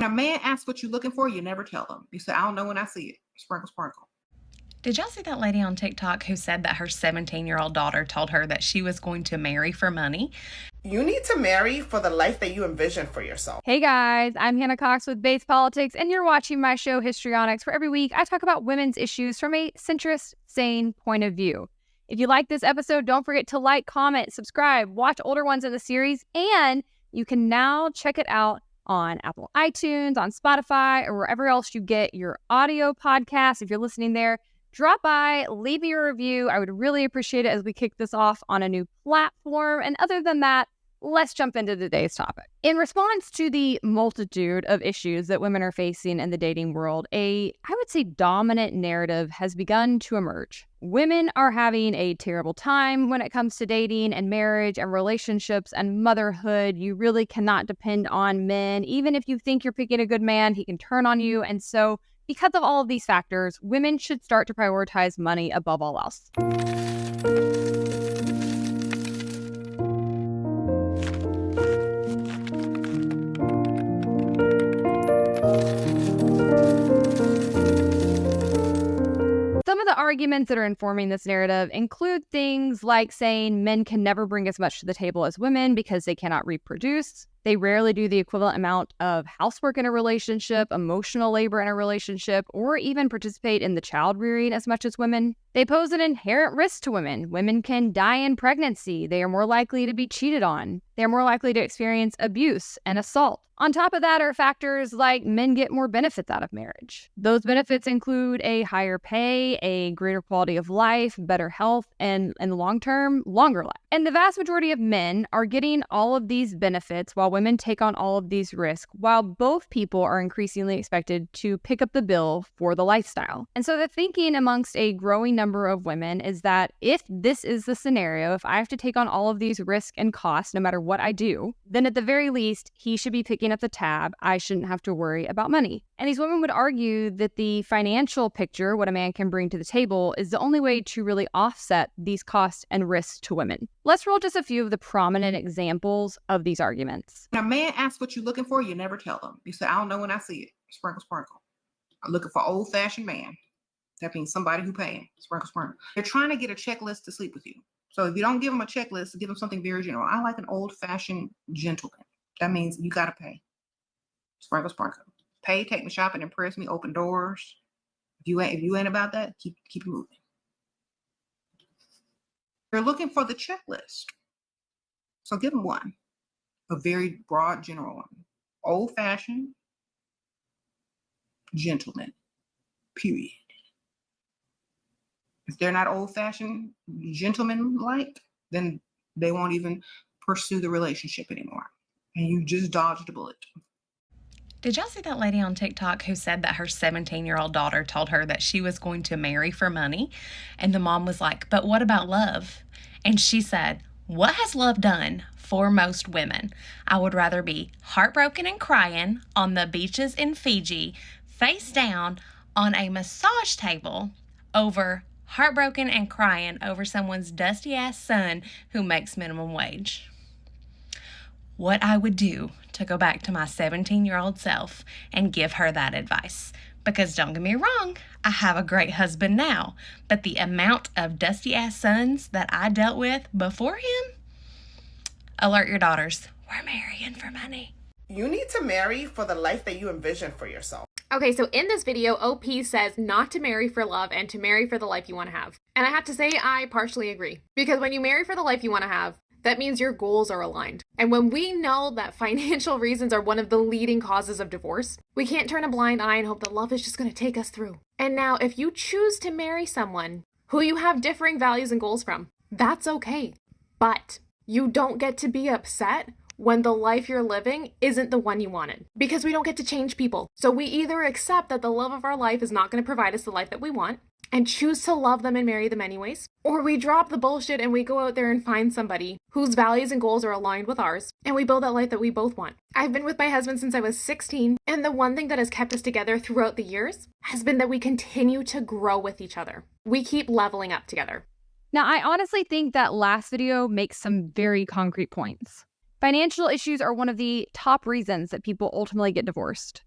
When a man asks what you're looking for, you never tell them. You say, I don't know when I see it. Sprinkle, sprinkle. Did y'all see that lady on TikTok who said that her 17-year-old daughter told her that she was going to marry for money? You need to marry for the life that you envision for yourself. Hey guys, I'm Hannah Cox with Base Politics, and you're watching my show Histrionics, where every week I talk about women's issues from a centrist, sane point of view. If you like this episode, don't forget to like, comment, subscribe, watch older ones in the series, and you can now check it out on Apple iTunes, on Spotify, or wherever else you get your audio podcasts. If you're listening there, drop by, leave me a review. I would really appreciate it as we kick this off on a new platform. And other than that, let's jump into today's topic. In response to the multitude of issues that women are facing in the dating world, I would say, dominant narrative has begun to emerge. Women are having a terrible time when it comes to dating and marriage and relationships and motherhood. You really cannot depend on men. Even if you think you're picking a good man, he can turn on you. And so, because of all of these factors, women should start to prioritize money above all else. Some of the arguments that are informing this narrative include things like saying men can never bring as much to the table as women because they cannot reproduce. They rarely do the equivalent amount of housework in a relationship, emotional labor in a relationship, or even participate in the child rearing as much as women. They pose an inherent risk to women. Women can die in pregnancy. They are more likely to be cheated on. They are more likely to experience abuse and assault. On top of that are factors like men get more benefits out of marriage. Those benefits include a higher pay, a greater quality of life, better health, and in the long term, longer life. And the vast majority of men are getting all of these benefits while women take on all of these risks, while both people are increasingly expected to pick up the bill for the lifestyle. And so the thinking amongst a growing number of women is that if this is the scenario, if I have to take on all of these risks and costs no matter what I do, then at the very least, he should be picking up the tab. I shouldn't have to worry about money. And these women would argue that the financial picture, what a man can bring to the table, is the only way to really offset these costs and risks to women. Let's roll just a few of the prominent examples of these arguments. When a man asks what you're looking for, you never tell them. You say, I don't know when I see it. Sprinkle, sprinkle. I'm looking for old-fashioned man. That means somebody who paying. Sprinkle, sprinkle. They're trying to get a checklist to sleep with you. So if you don't give them a checklist, give them something very general. I like an old-fashioned gentleman. That means you got to pay. Sprinkle, sprinkle. Pay, take me shopping, impress me, open doors. If you ain't about that, keep it moving. They're looking for the checklist. So give them one. A very broad, general one. Old-fashioned gentleman. Period. If they're not old-fashioned gentleman-like, then they won't even pursue the relationship anymore. And you just dodged a bullet. Did y'all see that lady on TikTok who said that her 17-year-old daughter told her that she was going to marry for money? And the mom was like, but what about love? And she said, what has love done for most women? I would rather be heartbroken and crying on the beaches in Fiji, face down on a massage table, over heartbroken and crying over someone's dusty-ass son who makes minimum wage. What I would do to go back to my 17-year-old self and give her that advice. Because don't get me wrong, I have a great husband now, but the amount of dusty-ass sons that I dealt with before him, alert your daughters, we're marrying for money. You need to marry for the life that you envision for yourself. Okay, so in this video, OP says not to marry for love and to marry for the life you want to have. And I have to say, I partially agree. Because when you marry for the life you want to have, that means your goals are aligned. And when we know that financial reasons are one of the leading causes of divorce, we can't turn a blind eye and hope that love is just going to take us through. And now, if you choose to marry someone who you have differing values and goals from, that's okay. But you don't get to be upset when the life you're living isn't the one you wanted. Because we don't get to change people. So we either accept that the love of our life is not going to provide us the life that we want, and choose to love them and marry them anyways, or we drop the bullshit and we go out there and find somebody whose values and goals are aligned with ours, and we build that life that we both want. I've been with my husband since I was 16, and the one thing that has kept us together throughout the years has been that we continue to grow with each other. We keep leveling up together. Now, I honestly think that last video makes some very concrete points. Financial issues are one of the top reasons that people ultimately get divorced.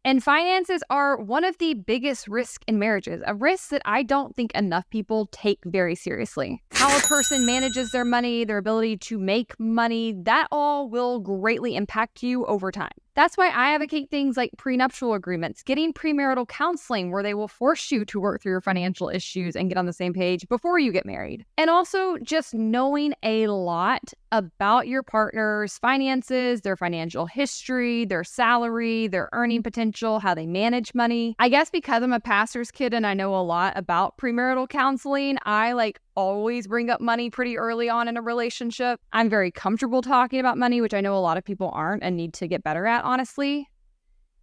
And finances are one of the biggest risks in marriages, a risk that I don't think enough people take very seriously. How a person manages their money, their ability to make money, that all will greatly impact you over time. That's why I advocate things like prenuptial agreements, getting premarital counseling where they will force you to work through your financial issues and get on the same page before you get married. And also just knowing a lot about your partner's finances, their financial history, their salary, their earning potential, how they manage money. I guess because I'm a pastor's kid and I know a lot about premarital counseling, I always bring up money pretty early on in a relationship. I'm very comfortable talking about money, which I know a lot of people aren't and need to get better at, honestly.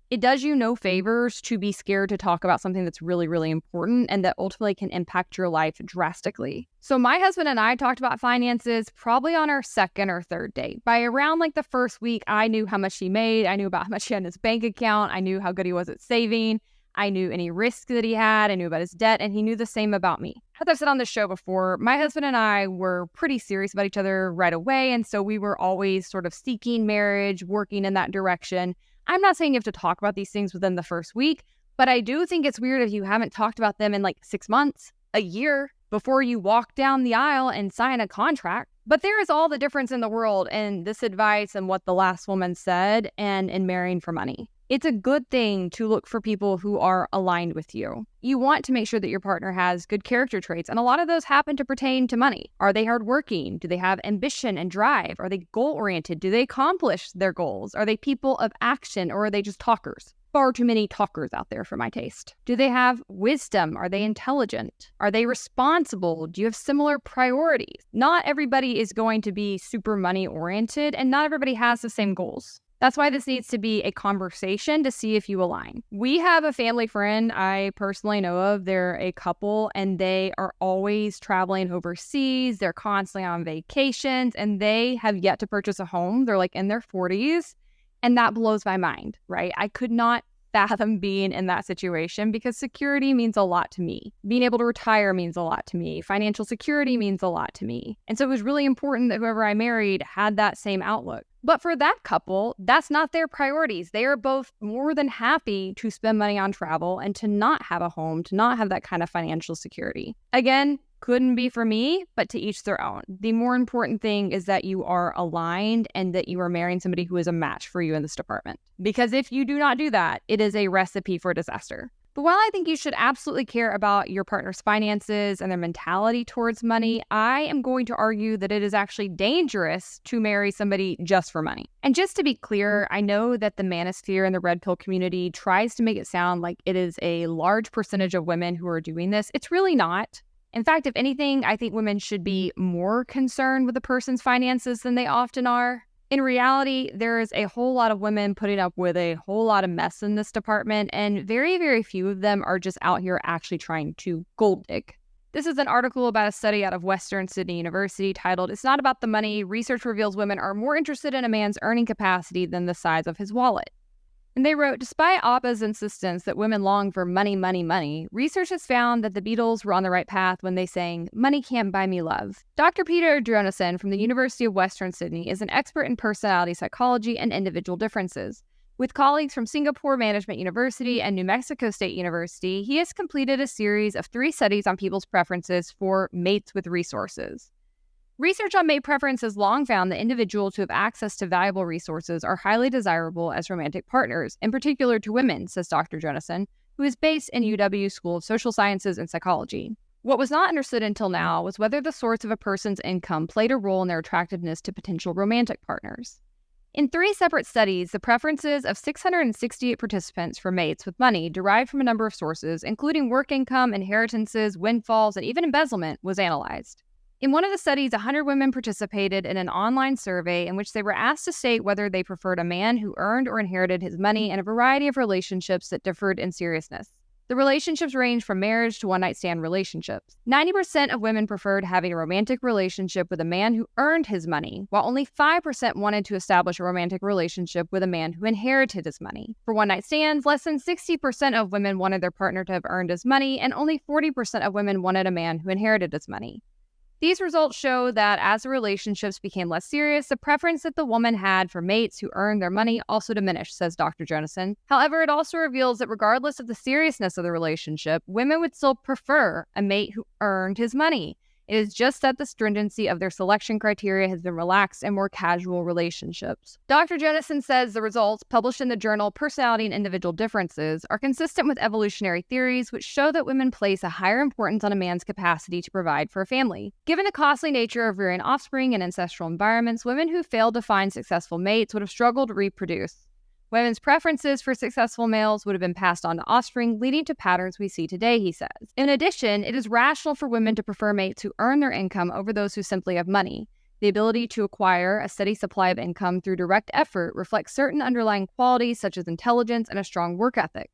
It does you no favors to be scared to talk about something that's really, really important and that ultimately can impact your life drastically. So my husband and I talked about finances probably on our second or third date. By around the first week, I knew how much he made. I knew about how much he had in his bank account. I knew how good he was at saving. I knew any risk that he had. I knew about his debt, and he knew the same about me. As I've said on this show before, my husband and I were pretty serious about each other right away, and so we were always sort of seeking marriage, working in that direction. I'm not saying you have to talk about these things within the first week, but I do think it's weird if you haven't talked about them in 6 months, a year, before you walk down the aisle and sign a contract. But there is all the difference in the world in this advice and what the last woman said and in marrying for money. It's a good thing to look for people who are aligned with you. You want to make sure that your partner has good character traits, and a lot of those happen to pertain to money. Are they hardworking? Do they have ambition and drive? Are they goal-oriented? Do they accomplish their goals? Are they people of action, or are they just talkers? Far too many talkers out there for my taste. Do they have wisdom? Are they intelligent? Are they responsible? Do you have similar priorities? Not everybody is going to be super money-oriented, and not everybody has the same goals. That's why this needs to be a conversation to see if you align. We have a family friend I personally know of. They're a couple and they are always traveling overseas. They're constantly on vacations and they have yet to purchase a home. They're in their 40s and that blows my mind, right? I could not fathom being in that situation because security means a lot to me. Being able to retire means a lot to me. Financial security means a lot to me. And so it was really important that whoever I married had that same outlook. But for that couple, that's not their priorities. They are both more than happy to spend money on travel and to not have a home, to not have that kind of financial security. Again, couldn't be for me, but to each their own. The more important thing is that you are aligned and that you are marrying somebody who is a match for you in this department. Because if you do not do that, it is a recipe for disaster. But while I think you should absolutely care about your partner's finances and their mentality towards money, I am going to argue that it is actually dangerous to marry somebody just for money. And just to be clear, I know that the manosphere and the red pill community tries to make it sound like it is a large percentage of women who are doing this. It's really not. In fact, if anything, I think women should be more concerned with a person's finances than they often are. In reality, there is a whole lot of women putting up with a whole lot of mess in this department, and very, very few of them are just out here actually trying to gold dig. This is an article about a study out of Western Sydney University titled, "It's Not About the Money. Research Reveals Women Are More Interested in a Man's Earning Capacity Than the Size of His Wallet." And they wrote, despite ABBA's insistence that women long for money, money, money, research has found that the Beatles were on the right path when they sang, "Money Can't Buy Me Love." Dr. Peter Droneson from the University of Western Sydney is an expert in personality psychology and individual differences. With colleagues from Singapore Management University and New Mexico State University, he has completed a series of 3 studies on people's preferences for mates with resources. Research on mate preference has long found that individuals who have access to valuable resources are highly desirable as romantic partners, in particular to women, says Dr. Jonason, who is based in UW School of Social Sciences and Psychology. What was not understood until now was whether the source of a person's income played a role in their attractiveness to potential romantic partners. In 3 separate studies, the preferences of 668 participants for mates with money derived from a number of sources, including work income, inheritances, windfalls, and even embezzlement, was analyzed. In one of the studies, 100 women participated in an online survey in which they were asked to state whether they preferred a man who earned or inherited his money in a variety of relationships that differed in seriousness. The relationships ranged from marriage to one-night stand relationships. 90% of women preferred having a romantic relationship with a man who earned his money, while only 5% wanted to establish a romantic relationship with a man who inherited his money. For one-night stands, less than 60% of women wanted their partner to have earned his money, and only 40% of women wanted a man who inherited his money. These results show that as the relationships became less serious, the preference that the woman had for mates who earned their money also diminished, says Dr. Jonasson. However, it also reveals that regardless of the seriousness of the relationship, women would still prefer a mate who earned his money. It is just that the stringency of their selection criteria has been relaxed in more casual relationships. Dr. Jonasson says the results, published in the journal Personality and Individual Differences, are consistent with evolutionary theories which show that women place a higher importance on a man's capacity to provide for a family. Given the costly nature of rearing offspring in ancestral environments, women who failed to find successful mates would have struggled to reproduce. Women's preferences for successful males would have been passed on to offspring, leading to patterns we see today, he says. In addition, it is rational for women to prefer mates who earn their income over those who simply have money. The ability to acquire a steady supply of income through direct effort reflects certain underlying qualities such as intelligence and a strong work ethic.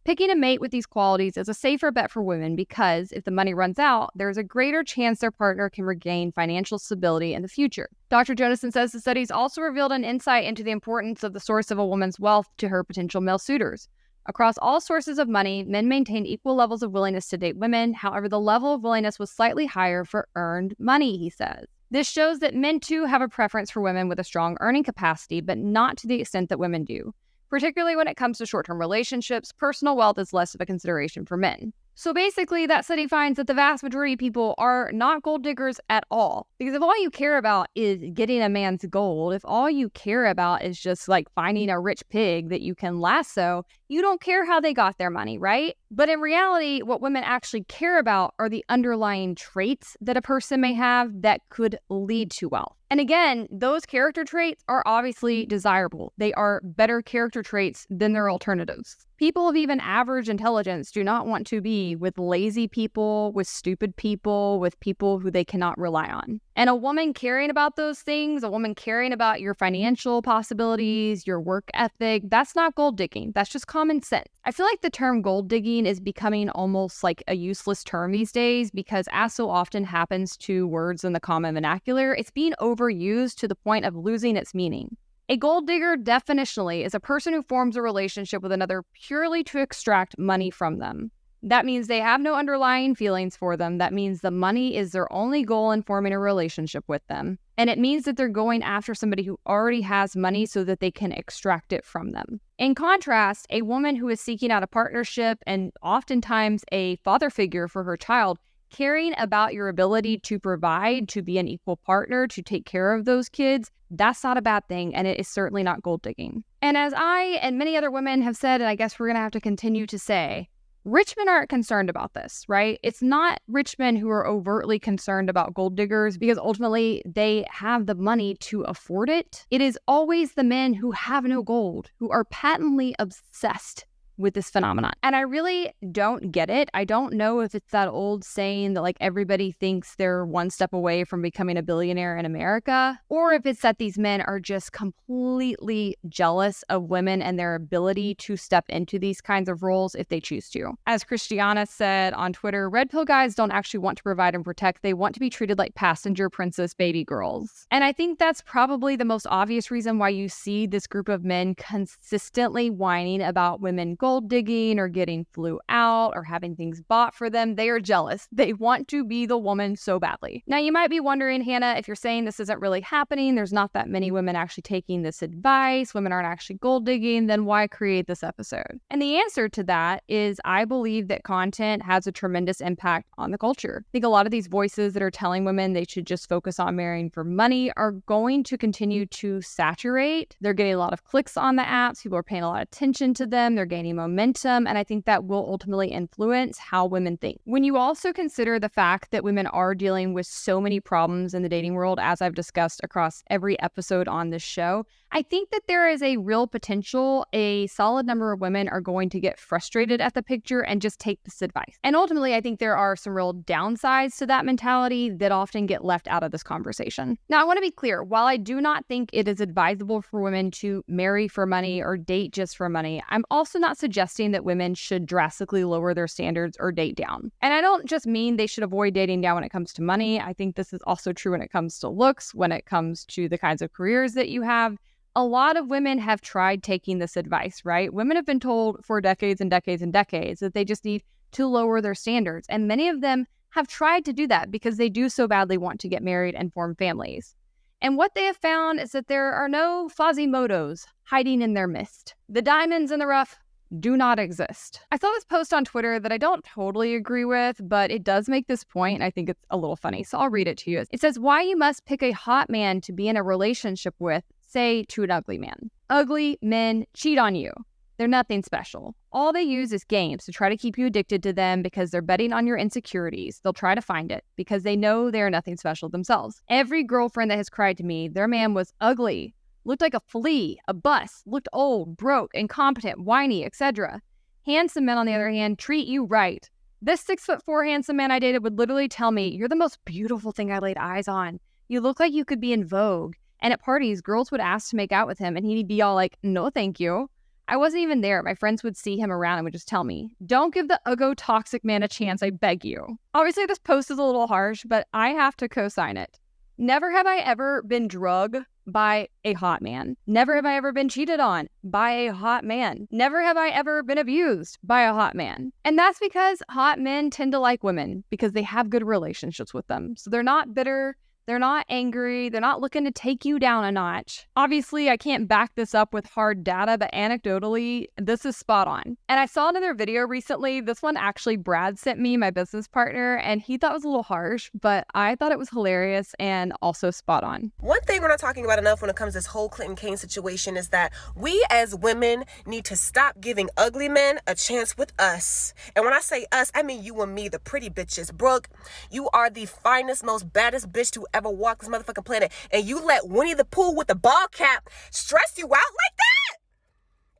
Picking a mate with these qualities is a safer bet for women because if the money runs out, there is a greater chance their partner can regain financial stability in the future. Dr. Jonasson says the studies also revealed an insight into the importance of the source of a woman's wealth to her potential male suitors. Across all sources of money, men maintained equal levels of willingness to date women. However, the level of willingness was slightly higher for earned money, he says. This shows that men too have a preference for women with a strong earning capacity, but not to the extent that women do. Particularly when it comes to short-term relationships, personal wealth is less of a consideration for men. So basically, that study finds that the vast majority of people are not gold diggers at all. Because if all you care about is getting a man's gold, if all you care about is just like finding a rich pig that you can lasso, you don't care how they got their money, right? But in reality, what women actually care about are the underlying traits that a person may have that could lead to wealth. And again, those character traits are obviously desirable. They are better character traits than their alternatives. People of even average intelligence do not want to be with lazy people, with stupid people, with people who they cannot rely on. And a woman caring about those things, a woman caring about your financial possibilities, your work ethic, that's not gold digging. That's just common sense. I feel like the term gold digging is becoming almost like a useless term these days because, as so often happens to words in the common vernacular, it's being overused to the point of losing its meaning. A gold digger definitionally is a person who forms a relationship with another purely to extract money from them. That means they have no underlying feelings for them. That means the money is their only goal in forming a relationship with them. And it means that they're going after somebody who already has money so that they can extract it from them. In contrast, a woman who is seeking out a partnership and oftentimes a father figure for her child, caring about your ability to provide, to be an equal partner, to take care of those kids, that's not a bad thing, and it is certainly not gold digging. And as I and many other women have said, and I guess we're going to have to continue to say, rich men aren't concerned about this, right? It's not rich men who are overtly concerned about gold diggers because ultimately they have the money to afford it. It is always the men who have no gold, who are patently obsessed with this phenomenon. And I really don't get it. I don't know if it's that old saying that like everybody thinks they're one step away from becoming a billionaire in America, or if it's that these men are just completely jealous of women and their ability to step into these kinds of roles if they choose to. As Christiana said on Twitter, red pill guys don't actually want to provide and protect. They want to be treated like passenger princess baby girls. And I think that's probably the most obvious reason why you see this group of men consistently whining about women gold digging or getting flew out or having things bought for them. They are jealous. They want to be the woman so badly. Now, you might be wondering, Hannah, if you're saying this isn't really happening, there's not that many women actually taking this advice, women aren't actually gold digging, then why create this episode? And the answer to that is I believe that content has a tremendous impact on the culture. I think a lot of these voices that are telling women they should just focus on marrying for money are going to continue to saturate. They're getting a lot of clicks on the apps. People are paying a lot of attention to them. They're gaining momentum, and I think that will ultimately influence how women think. When you also consider the fact that women are dealing with so many problems in the dating world, as I've discussed across every episode on this show, I think that there is a real potential a solid number of women are going to get frustrated at the picture and just take this advice. And ultimately, I think there are some real downsides to that mentality that often get left out of this conversation. Now, I want to be clear. While I do not think it is advisable for women to marry for money or date just for money, I'm also not suggesting that women should drastically lower their standards or date down. And I don't just mean they should avoid dating down when it comes to money. I think this is also true when it comes to looks, when it comes to the kinds of careers that you have. A lot of women have tried taking this advice, right? Women have been told for decades and decades and decades that they just need to lower their standards. And many of them have tried to do that because they do so badly want to get married and form families. And what they have found is that there are no Quasimodos hiding in their midst. The diamonds in the rough do not exist. I saw this post on Twitter that I don't totally agree with, but it does make this point, and I think it's a little funny, so I'll read it to you. It says, why you must pick a hot man to be in a relationship with, say, to an ugly man. Ugly men cheat on you. They're nothing special. All they use is games to try to keep you addicted to them because they're betting on your insecurities. They'll try to find it because they know they are nothing special themselves. Every girlfriend that has cried to me, their man was ugly, looked like a flea, a bus, looked old, broke, incompetent, whiny, etc. Handsome men, on the other hand, treat you right. This 6'4" handsome man I dated would literally tell me, you're the most beautiful thing I laid eyes on. You look like you could be in Vogue. And at parties, girls would ask to make out with him, and he'd be all like, no, thank you. I wasn't even there. My friends would see him around and would just tell me, don't give the uggo toxic man a chance, I beg you. Obviously, this post is a little harsh, but I have to co-sign it. Never have I ever been drugged by a hot man. Never have I ever been cheated on by a hot man. Never have I ever been abused by a hot man. And that's because hot men tend to like women because they have good relationships with them. So they're not bitter. They're not angry. They're not looking to take you down a notch. Obviously, I can't back this up with hard data, but anecdotally, this is spot on. And I saw another video recently. This one actually Brad sent me, my business partner, and he thought it was a little harsh, but I thought it was hilarious and also spot on. One thing we're not talking about enough when it comes to this whole Clinton Kane situation is that we as women need to stop giving ugly men a chance with us. And when I say us, I mean you and me, the pretty bitches. Brooke, you are the finest, most baddest bitch to ever walk this motherfucking planet, and you let Winnie the Pooh with the ball cap stress you out like that?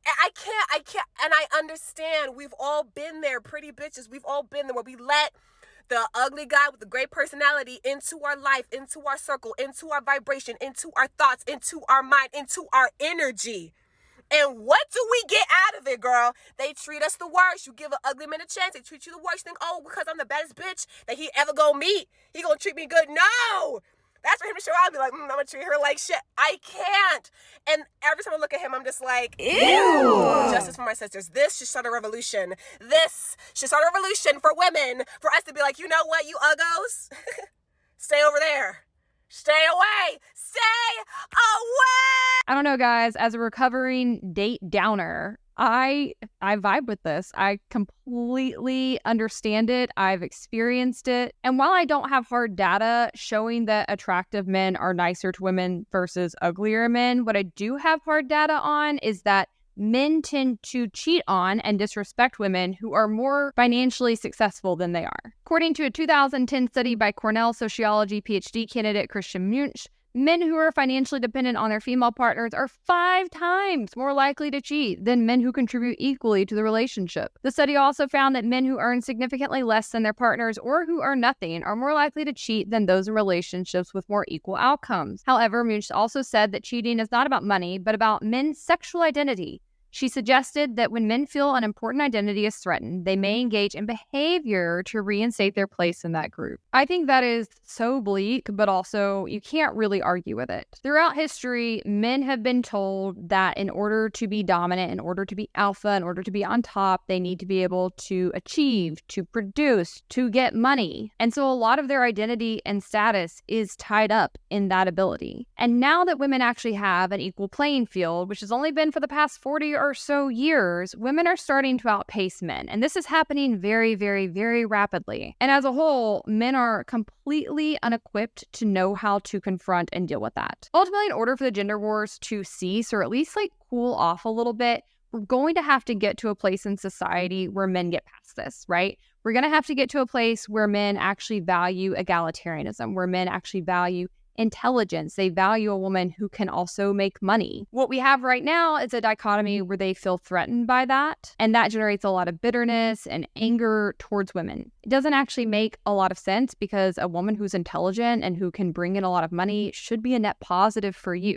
And I can't, and I understand we've all been there, pretty bitches. We've all been there where we let the ugly guy with the great personality into our life, into our circle, into our vibration, into our thoughts, into our mind, into our energy. And what do we get out of it, girl? They treat us the worst. You give an ugly man a chance, they treat you the worst. Think, oh, because I'm the baddest bitch that he ever gonna meet, he gonna treat me good. No! That's for him to show out and be like, I'm gonna treat her like shit. I can't. And every time I look at him, I'm just like, ew. Justice for my sisters. This should start a revolution. This should start a revolution for women, for us to be like, you know what, you uggos? Stay over there. Stay away. Stay away. I don't know, guys. As a recovering date downer, I vibe with this. I completely understand it. I've experienced it. And while I don't have hard data showing that attractive men are nicer to women versus uglier men, what I do have hard data on is that men tend to cheat on and disrespect women who are more financially successful than they are. According to a 2010 study by Cornell sociology PhD candidate Christian Munch, men who are financially dependent on their female partners are 5 times more likely to cheat than men who contribute equally to the relationship. The study also found that men who earn significantly less than their partners or who earn nothing are more likely to cheat than those in relationships with more equal outcomes. However, Munch also said that cheating is not about money, but about men's sexual identity. She suggested that when men feel an important identity is threatened, they may engage in behavior to reinstate their place in that group. I think that is so bleak, but also you can't really argue with it. Throughout history, men have been told that in order to be dominant, in order to be alpha, in order to be on top, they need to be able to achieve, to produce, to get money. And so a lot of their identity and status is tied up in that ability. And now that women actually have an equal playing field, which has only been for the past 40 or so years, women are starting to outpace men. And this is happening very, very, very rapidly. And as a whole, men are completely unequipped to know how to confront and deal with that. Ultimately, in order for the gender wars to cease or at least cool off a little bit, we're going to have to get to a place in society where men get past this, right? We're going to have to get to a place where men actually value egalitarianism, where men actually value intelligence. They value a woman who can also make money. What we have right now is a dichotomy where they feel threatened by that, and that generates a lot of bitterness and anger towards women. It doesn't actually make a lot of sense because a woman who's intelligent and who can bring in a lot of money should be a net positive for you.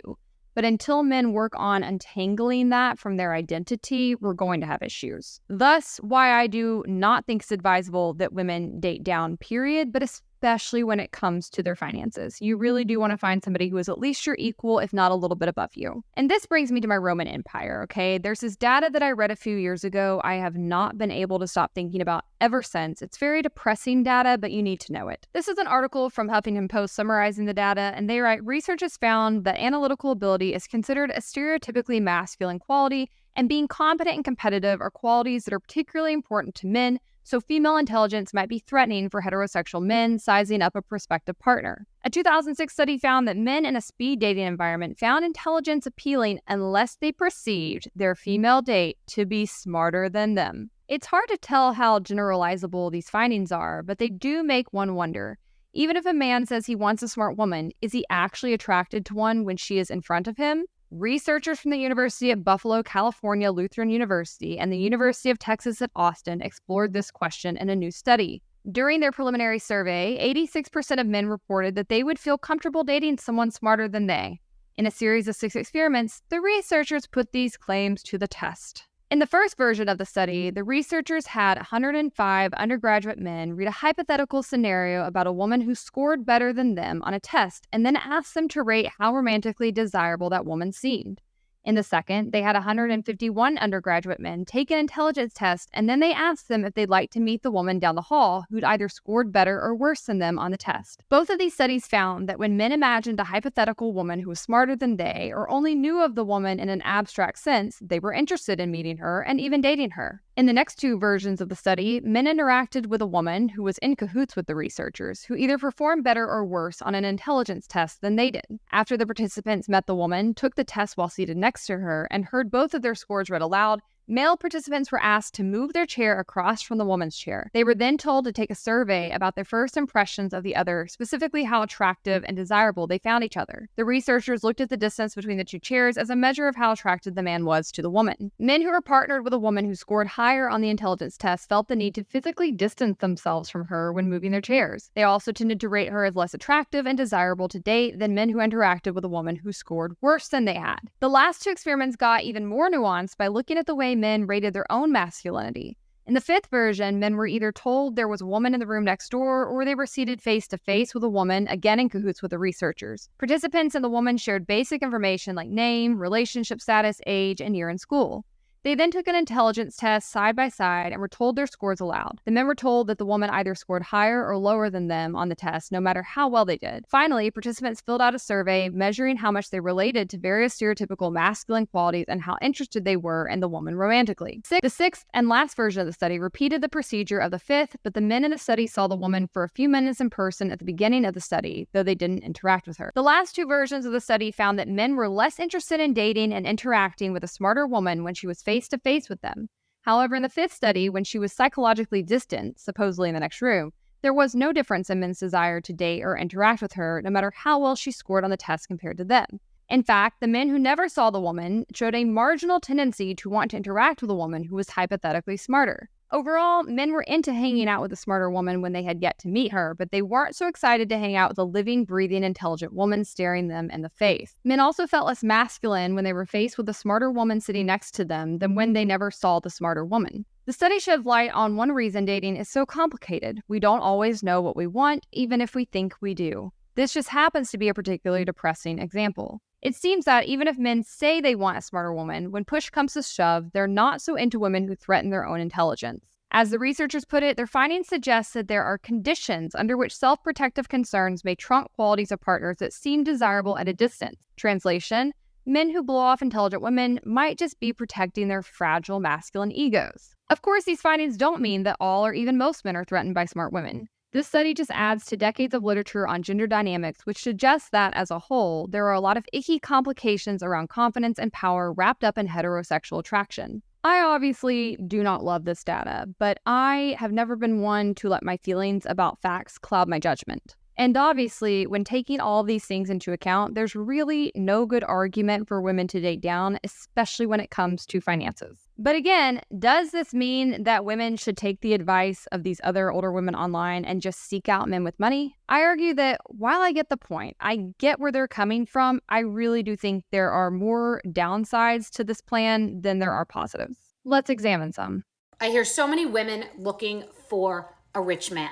But until men work on untangling that from their identity, we're going to have issues. Thus, why I do not think it's advisable that women date down, period, but especially when it comes to their finances. You really do want to find somebody who is at least your equal, if not a little bit above you. And this brings me to my Roman Empire, okay? There's this data that I read a few years ago I have not been able to stop thinking about ever since. It's very depressing data, but you need to know it. This is an article from Huffington Post summarizing the data, and they write, research has found that analytical ability is considered a stereotypically masculine quality, and being competent and competitive are qualities that are particularly important to men, so female intelligence might be threatening for heterosexual men sizing up a prospective partner. A 2006 study found that men in a speed dating environment found intelligence appealing unless they perceived their female date to be smarter than them. It's hard to tell how generalizable these findings are, but they do make one wonder. Even if a man says he wants a smart woman, is he actually attracted to one when she is in front of him? Researchers from the University of Buffalo, California Lutheran University and the University of Texas at Austin explored this question in a new study. During their preliminary survey, 86% of men reported that they would feel comfortable dating someone smarter than they. In a series of 6 experiments, the researchers put these claims to the test. In the first version of the study, the researchers had 105 undergraduate men read a hypothetical scenario about a woman who scored better than them on a test and then asked them to rate how romantically desirable that woman seemed. In the second, they had 151 undergraduate men take an intelligence test, and then they asked them if they'd like to meet the woman down the hall who'd either scored better or worse than them on the test. Both of these studies found that when men imagined a hypothetical woman who was smarter than they, or only knew of the woman in an abstract sense, they were interested in meeting her and even dating her. In the next 2 versions of the study, men interacted with a woman who was in cahoots with the researchers, who either performed better or worse on an intelligence test than they did. After the participants met the woman, took the test while seated next to her, and heard both of their scores read aloud, male participants were asked to move their chair across from the woman's chair. They were then told to take a survey about their first impressions of the other, specifically how attractive and desirable they found each other. The researchers looked at the distance between the 2 chairs as a measure of how attracted the man was to the woman. Men who were partnered with a woman who scored higher on the intelligence test felt the need to physically distance themselves from her when moving their chairs. They also tended to rate her as less attractive and desirable to date than men who interacted with a woman who scored worse than they had. The last 2 experiments got even more nuanced by looking at the way men rated their own masculinity. In the 5th version, men were either told there was a woman in the room next door, or they were seated face to face with a woman, again in cahoots with the researchers. Participants and the woman shared basic information like name, relationship status, age, and year in school. They then took an intelligence test side by side and were told their scores aloud. The men were told that the woman either scored higher or lower than them on the test, no matter how well they did. Finally, participants filled out a survey measuring how much they related to various stereotypical masculine qualities and how interested they were in the woman romantically. The 6th and last version of the study repeated the procedure of the 5th, but the men in the study saw the woman for a few minutes in person at the beginning of the study, though they didn't interact with her. The last 2 versions of the study found that men were less interested in dating and interacting with a smarter woman when she was face-to-face with them. However, in the 5th study, when she was psychologically distant, supposedly in the next room, there was no difference in men's desire to date or interact with her, no matter how well she scored on the test compared to them. In fact, the men who never saw the woman showed a marginal tendency to want to interact with a woman who was hypothetically smarter. Overall, men were into hanging out with a smarter woman when they had yet to meet her, but they weren't so excited to hang out with a living, breathing, intelligent woman staring them in the face. Men also felt less masculine when they were faced with a smarter woman sitting next to them than when they never saw the smarter woman. The study sheds light on one reason dating is so complicated. We don't always know what we want, even if we think we do. This just happens to be a particularly depressing example. It seems that even if men say they want a smarter woman, when push comes to shove, they're not so into women who threaten their own intelligence. As the researchers put it, their findings suggest that there are conditions under which self-protective concerns may trump qualities of partners that seem desirable at a distance. Translation: men who blow off intelligent women might just be protecting their fragile masculine egos. Of course, these findings don't mean that all or even most men are threatened by smart women. This study just adds to decades of literature on gender dynamics, which suggests that, as a whole, there are a lot of icky complications around confidence and power wrapped up in heterosexual attraction. I obviously do not love this data, but I have never been one to let my feelings about facts cloud my judgment. And obviously, when taking all of these things into account, there's really no good argument for women to date down, especially when it comes to finances. But again, does this mean that women should take the advice of these other older women online and just seek out men with money? I argue that while I get the point, I get where they're coming from, I really do think there are more downsides to this plan than there are positives. Let's examine some. I hear so many women looking for a rich man.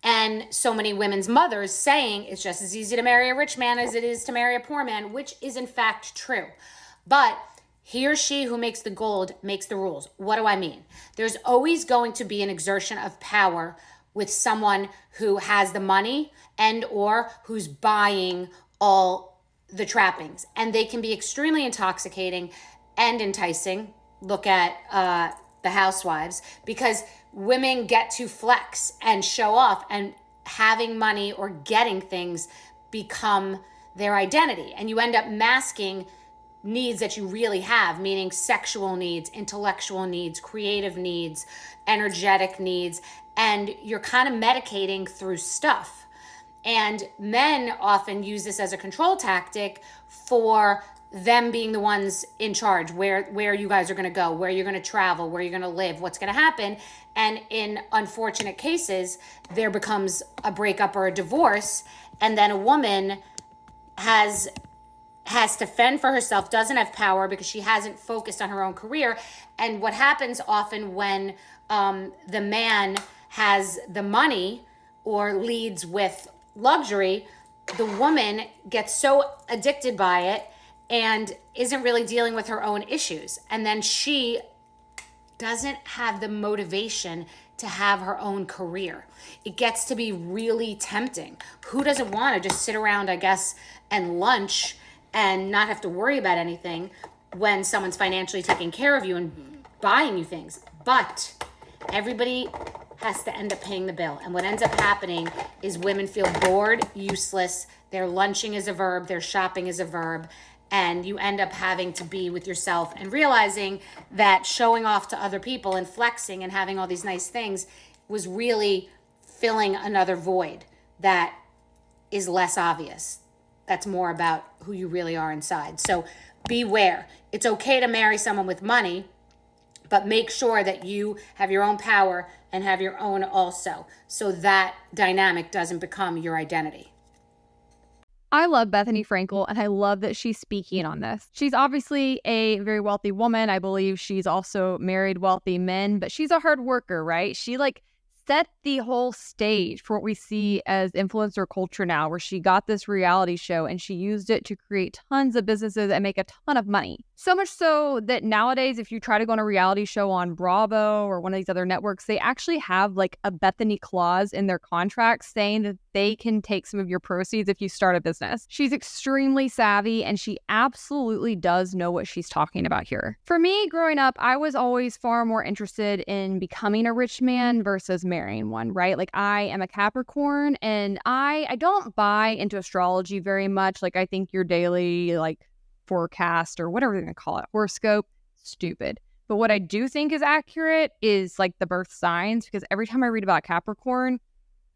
And so many women's mothers saying it's just as easy to marry a rich man as it is to marry a poor man, which is in fact true. But he or she who makes the gold makes the rules. What do I mean? There's always going to be an exertion of power with someone who has the money and or who's buying all the trappings. And they can be extremely intoxicating and enticing. Look at the housewives, because women get to flex and show off, and having money or getting things become their identity. And you end up masking needs that you really have, meaning sexual needs, intellectual needs, creative needs, energetic needs, and you're kind of medicating through stuff. And men often use this as a control tactic for them being the ones in charge, where you guys are going to go, where you're going to travel, where you're going to live, what's going to happen. And in unfortunate cases, there becomes a breakup or a divorce, and then a woman has to fend for herself, doesn't have power because she hasn't focused on her own career. And what happens often when the man has the money or leads with luxury, the woman gets so addicted by it and isn't really dealing with her own issues. And then she doesn't have the motivation to have her own career. It gets to be really tempting. Who doesn't want to just sit around, I guess, and lunch and not have to worry about anything when someone's financially taking care of you and buying you things? But everybody has to end up paying the bill. And what ends up happening is women feel bored, useless. Their lunching is a verb, their shopping is a verb. And you end up having to be with yourself and realizing that showing off to other people and flexing and having all these nice things was really filling another void that is less obvious. That's more about who you really are inside. So beware. It's okay to marry someone with money, but make sure that you have your own power and have your own also, so that dynamic doesn't become your identity. I love Bethany Frankel, and I love that she's speaking on this. She's obviously a very wealthy woman. I believe she's also married wealthy men, but she's a hard worker, right? She set the whole stage for what we see as influencer culture now, where she got this reality show and she used it to create tons of businesses and make a ton of money. So much so that nowadays, if you try to go on a reality show on Bravo or one of these other networks, they actually have a Bethany clause in their contract saying that they can take some of your proceeds if you start a business. She's extremely savvy, and she absolutely does know what she's talking about here. For me, growing up, I was always far more interested in becoming a rich man versus marrying one, right? I am a Capricorn, and I don't buy into astrology very much. I think your daily forecast or whatever they're going to call it, horoscope, stupid. But what I do think is accurate is the birth signs, because every time I read about Capricorn,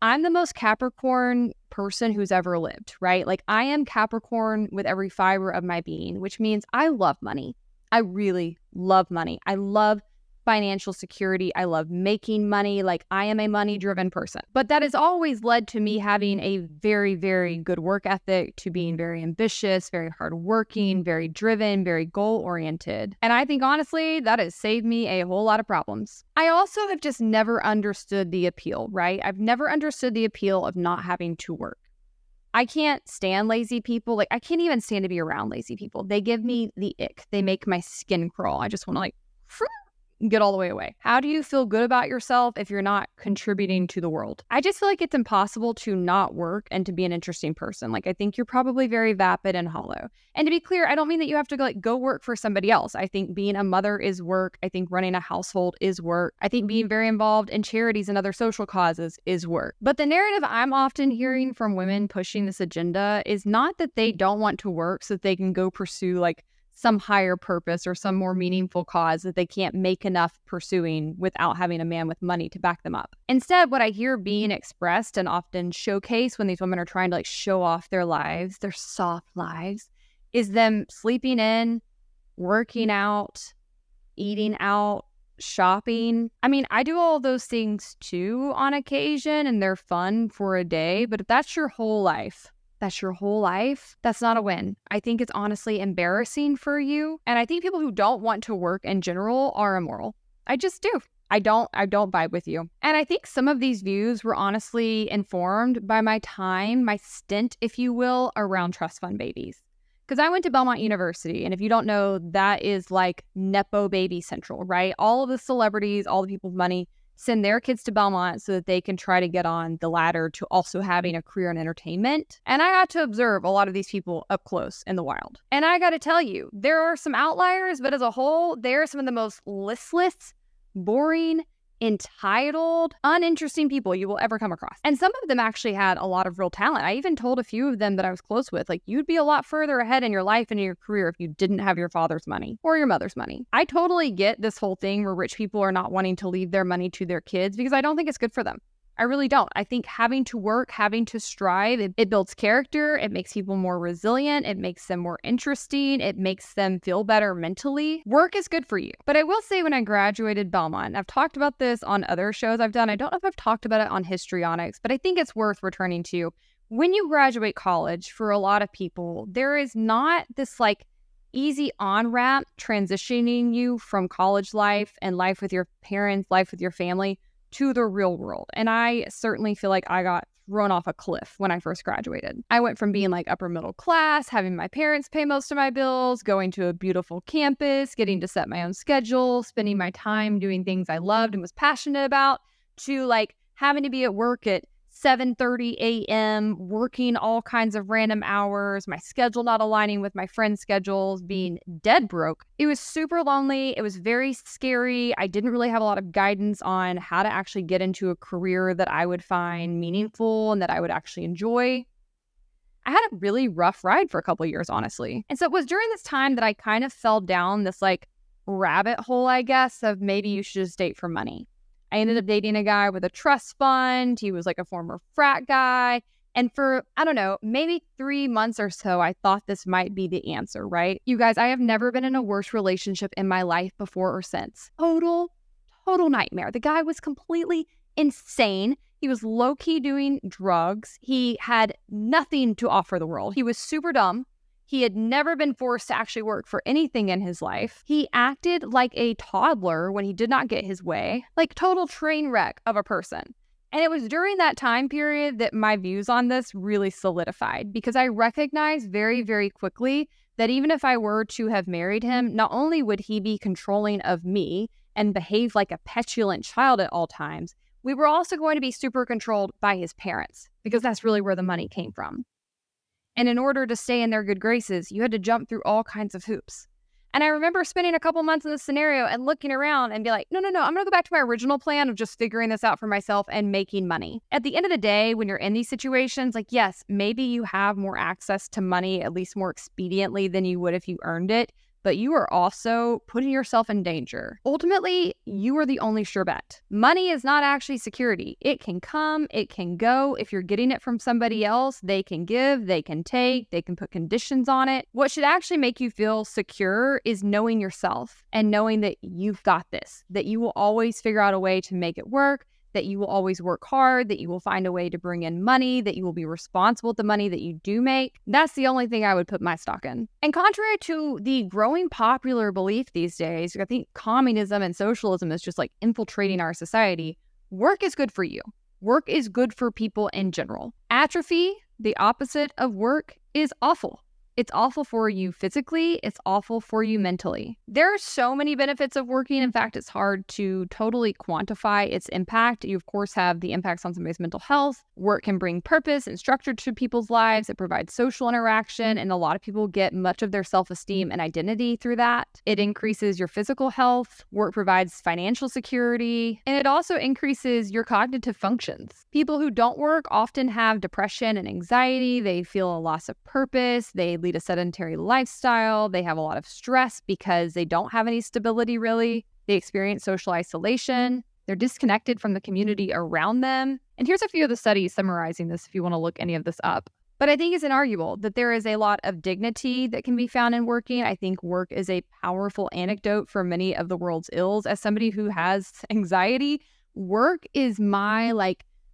I'm the most Capricorn person who's ever lived, right? I am Capricorn with every fiber of my being, which means I love money. I really love money. I love financial security. I love making money. I am a money-driven person. But that has always led to me having a very, very good work ethic, to being very ambitious, very hardworking, very driven, very goal-oriented. And I think, honestly, that has saved me a whole lot of problems. I also have just never understood the appeal, right? I've never understood the appeal of not having to work. I can't stand lazy people. I can't even stand to be around lazy people. They give me the ick. They make my skin crawl. I just want to get all the way away. How do you feel good about yourself if you're not contributing to the world? I just feel like it's impossible to not work and to be an interesting person. I think you're probably very vapid and hollow. And to be clear, I don't mean that you have to go work for somebody else. I think being a mother is work. I think running a household is work. I think being very involved in charities and other social causes is work. But the narrative I'm often hearing from women pushing this agenda is not that they don't want to work so that they can go pursue some higher purpose or some more meaningful cause that they can't make enough pursuing without having a man with money to back them up. Instead, what I hear being expressed and often showcased when these women are trying to show off their lives, their soft lives, is them sleeping in, working out, eating out, shopping. I mean, I do all those things too on occasion, and they're fun for a day, but if that's your whole life, that's not a win. I think it's honestly embarrassing for you. And I think people who don't want to work in general are immoral. I just do. I don't vibe with you. And I think some of these views were honestly informed by my stint, if you will, around trust fund babies. Because I went to Belmont University, and if you don't know, that is like Nepo baby central, right? All of the celebrities, all the people with money send their kids to Belmont so that they can try to get on the ladder to also having a career in entertainment. And I got to observe a lot of these people up close in the wild. And I got to tell you, there are some outliers, but as a whole, they're some of the most listless, boring, entitled, uninteresting people you will ever come across. And some of them actually had a lot of real talent. I even told a few of them that I was close with, like, you'd be a lot further ahead in your life and in your career if you didn't have your father's money or your mother's money. I totally get this whole thing where rich people are not wanting to leave their money to their kids because I don't think it's good for them. I really don't. I think having to work, having to strive, it builds character. It makes people more resilient. It makes them more interesting. It makes them feel better mentally. Work is good for you. But I will say when I graduated Belmont, and I've talked about this on other shows I've done. I don't know if I've talked about it on Histrionics, but I think it's worth returning to. When you graduate college, for a lot of people, there is not this like easy on-ramp transitioning you from college life and life with your parents, life with your family, to the real world. And I certainly feel like I got thrown off a cliff when I first graduated. I went from being like upper middle class, having my parents pay most of my bills, going to a beautiful campus, getting to set my own schedule, spending my time doing things I loved and was passionate about, to like having to be at work at 7:30 a.m., working all kinds of random hours, my schedule not aligning with my friends' schedules, being dead broke. It was super lonely. It was very scary. I didn't really have a lot of guidance on how to actually get into a career that I would find meaningful and that I would actually enjoy. I had a really rough ride for a couple of years, honestly. And so it was during this time that I kind of fell down this like rabbit hole, I guess, of maybe you should just date for money. I ended up dating a guy with a trust fund. He was like a former frat guy. And for, I don't know, maybe 3 months or so, I thought this might be the answer, right? You guys, I have never been in a worse relationship in my life before or since. Total nightmare. The guy was completely insane. He was low-key doing drugs. He had nothing to offer the world. He was super dumb. He had never been forced to actually work for anything in his life. He acted like a toddler when he did not get his way, like total train wreck of a person. And it was during that time period that my views on this really solidified, because I recognized very, very quickly that even if I were to have married him, not only would he be controlling of me and behave like a petulant child at all times, we were also going to be super controlled by his parents, because that's really where the money came from. And in order to stay in their good graces, you had to jump through all kinds of hoops. And I remember spending a couple months in this scenario and looking around and be like, no, I'm going to go back to my original plan of just figuring this out for myself and making money. At the end of the day, when you're in these situations, like, yes, maybe you have more access to money, at least more expediently than you would if you earned it, but you are also putting yourself in danger. Ultimately, you are the only sure bet. Money is not actually security. It can come, it can go. If you're getting it from somebody else, they can give, they can take, they can put conditions on it. What should actually make you feel secure is knowing yourself and knowing that you've got this, that you will always figure out a way to make it work, that you will always work hard, that you will find a way to bring in money, that you will be responsible with the money that you do make. That's the only thing I would put my stock in. And contrary to the growing popular belief these days, I think communism and socialism is just like infiltrating our society. Work is good for you. Work is good for people in general. Atrophy, the opposite of work, is awful. It's awful for you physically. It's awful for you mentally. There are so many benefits of working. In fact, it's hard to totally quantify its impact. You, of course, have the impacts on somebody's mental health. Work can bring purpose and structure to people's lives. It provides social interaction, and a lot of people get much of their self-esteem and identity through that. It increases your physical health. Work provides financial security, and it also increases your cognitive functions. People who don't work often have depression and anxiety. They feel a loss of purpose. They lead a sedentary lifestyle. They have a lot of stress because they don't have any stability, really. They experience social isolation. They're disconnected from the community around them. And here's a few of the studies summarizing this if you want to look any of this up. But I think it's inarguable that there is a lot of dignity that can be found in working. I think work is a powerful antidote for many of the world's ills. As somebody who has anxiety, work is my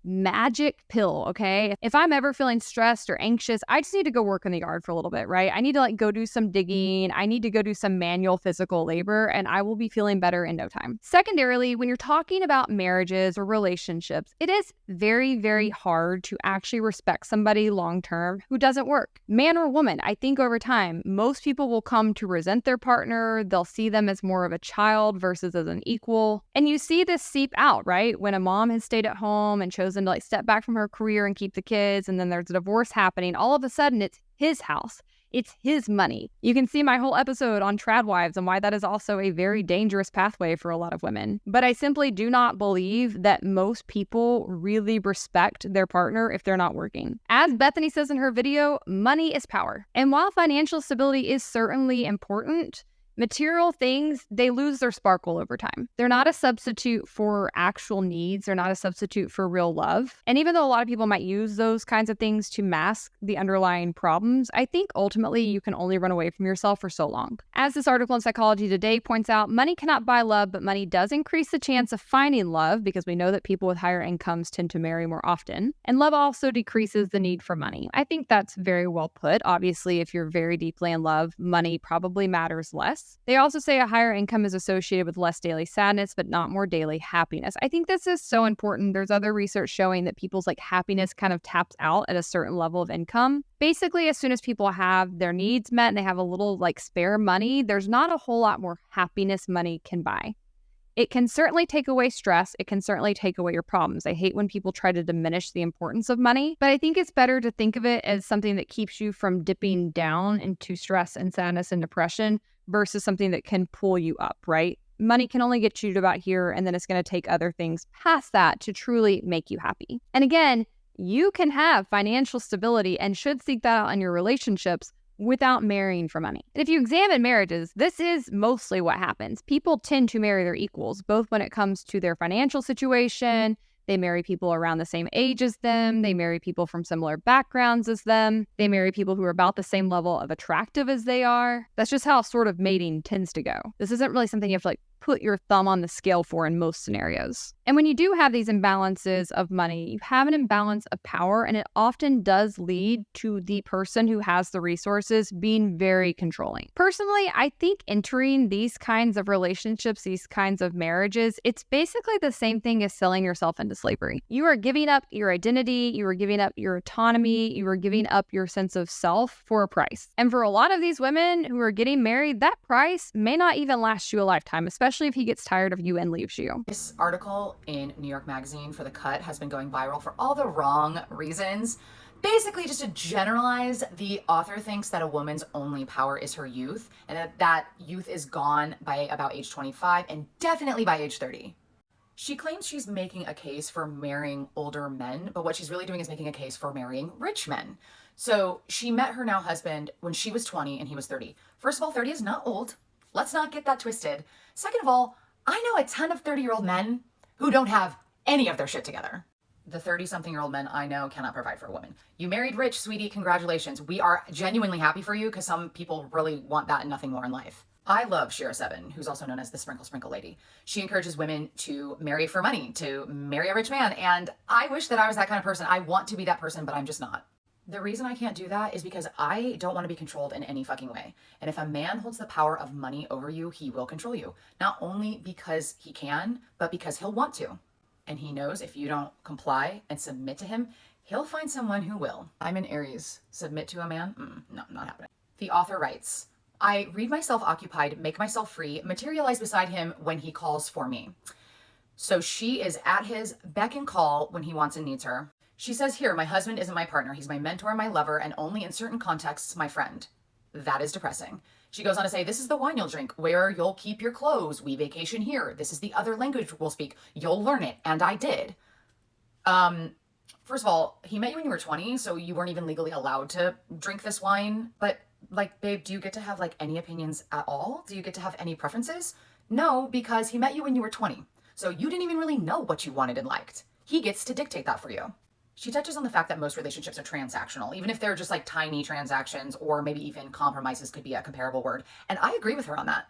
magic pill, okay? If I'm ever feeling stressed or anxious, I just need to go work in the yard for a little bit, right? I need to like go do some digging. I need to go do some manual physical labor, and I will be feeling better in no time. Secondarily, when you're talking about marriages or relationships, it is very, very hard to actually respect somebody long term who doesn't work. Man or woman, I think over time, most people will come to resent their partner. They'll see them as more of a child versus as an equal. And you see this seep out, right? When a mom has stayed at home and chosen to like step back from her career and keep the kids, and then there's a divorce happening, all of a sudden it's his house. It's his money. You can see my whole episode on trad wives and why that is also a very dangerous pathway for a lot of women. But I simply do not believe that most people really respect their partner if they're not working. As Bethany says in her video, money is power. And while financial stability is certainly important, material things, they lose their sparkle over time. They're not a substitute for actual needs. They're not a substitute for real love. And even though a lot of people might use those kinds of things to mask the underlying problems, I think ultimately you can only run away from yourself for so long. As this article in Psychology Today points out, money cannot buy love, but money does increase the chance of finding love because we know that people with higher incomes tend to marry more often. And love also decreases the need for money. I think that's very well put. Obviously, if you're very deeply in love, money probably matters less. They also say a higher income is associated with less daily sadness, but not more daily happiness. I think this is so important. There's other research showing that people's like happiness kind of taps out at a certain level of income. Basically, as soon as people have their needs met and they have a little like spare money, there's not a whole lot more happiness money can buy. It can certainly take away stress. It can certainly take away your problems. I hate when people try to diminish the importance of money, but I think it's better to think of it as something that keeps you from dipping down into stress and sadness and depression versus something that can pull you up, right? Money can only get you to about here, and then it's going to take other things past that to truly make you happy. And again, you can have financial stability and should seek that out in your relationships without marrying for money. And if you examine marriages, this is mostly what happens. People tend to marry their equals, both when it comes to their financial situation. They marry people around the same age as them. They marry people from similar backgrounds as them. They marry people who are about the same level of attractive as they are. That's just how sort of mating tends to go. This isn't really something you have to like put your thumb on the scale for in most scenarios. And when you do have these imbalances of money, you have an imbalance of power, and it often does lead to the person who has the resources being very controlling. Personally, I think entering these kinds of relationships, these kinds of marriages, it's basically the same thing as selling yourself into slavery. You are giving up your identity, you are giving up your autonomy, you are giving up your sense of self for a price. And for a lot of these women who are getting married, that price may not even last you a lifetime, especially if he gets tired of you and leaves you. This article in New York Magazine for The Cut has been going viral for all the wrong reasons. Basically, just to generalize, the author thinks that a woman's only power is her youth, and that youth is gone by about age 25 and definitely by age 30. She claims she's making a case for marrying older men, but what she's really doing is making a case for marrying rich men. So she met her now husband when she was 20 and he was 30. First of all, 30 is not old. Let's not get that twisted. Second of all, I know a ton of 30-year-old men who don't have any of their shit together. The 30-something-year-old men I know cannot provide for a woman. You married rich, sweetie, congratulations. We are genuinely happy for you because some people really want that and nothing more in life. I love Shira Seven, who's also known as the Sprinkle Sprinkle Lady. She encourages women to marry for money, to marry a rich man, and I wish that I was that kind of person. I want to be that person, but I'm just not. The reason I can't do that is because I don't want to be controlled in any fucking way. And if a man holds the power of money over you, he will control you. Not only because he can, but because he'll want to. And he knows if you don't comply and submit to him, he'll find someone who will. I'm an Aries. Submit to a man? No, not happening. The author writes, I read myself occupied, make myself free, materialize beside him when he calls for me. So she is at his beck and call when he wants and needs her. She says here, my husband isn't my partner. He's my mentor, my lover, and only in certain contexts, my friend. That is depressing. She goes on to say, this is the wine you'll drink, where you'll keep your clothes. We vacation here. This is the other language we'll speak. You'll learn it. And I did. First of all, he met you when you were 20, so you weren't even legally allowed to drink this wine. But like, babe, do you get to have like any opinions at all? Do you get to have any preferences? No, because he met you when you were 20. So you didn't even really know what you wanted and liked. He gets to dictate that for you. She touches on the fact that most relationships are transactional, even if they're just like tiny transactions, or maybe even compromises could be a comparable word. And I agree with her on that.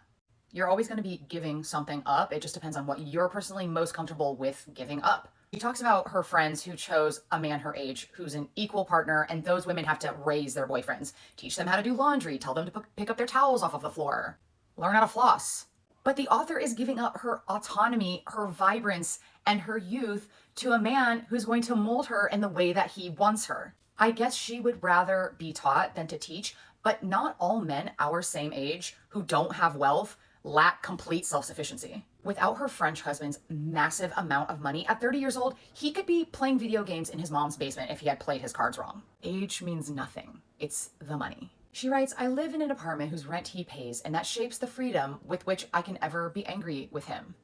You're always going to be giving something up. It just depends on what you're personally most comfortable with giving up. He talks about her friends who chose a man her age who's an equal partner, and those women have to raise their boyfriends, teach them how to do laundry, tell them to pick up their towels off of the floor, learn how to floss. But the author is giving up her autonomy, her vibrance, and her youth to a man who's going to mold her in the way that he wants her. I guess she would rather be taught than to teach, but not all men our same age who don't have wealth lack complete self-sufficiency. Without her French husband's massive amount of money, at 30 years old, he could be playing video games in his mom's basement if he had played his cards wrong. Age means nothing. It's the money. She writes, I live in an apartment whose rent he pays, and that shapes the freedom with which I can ever be angry with him.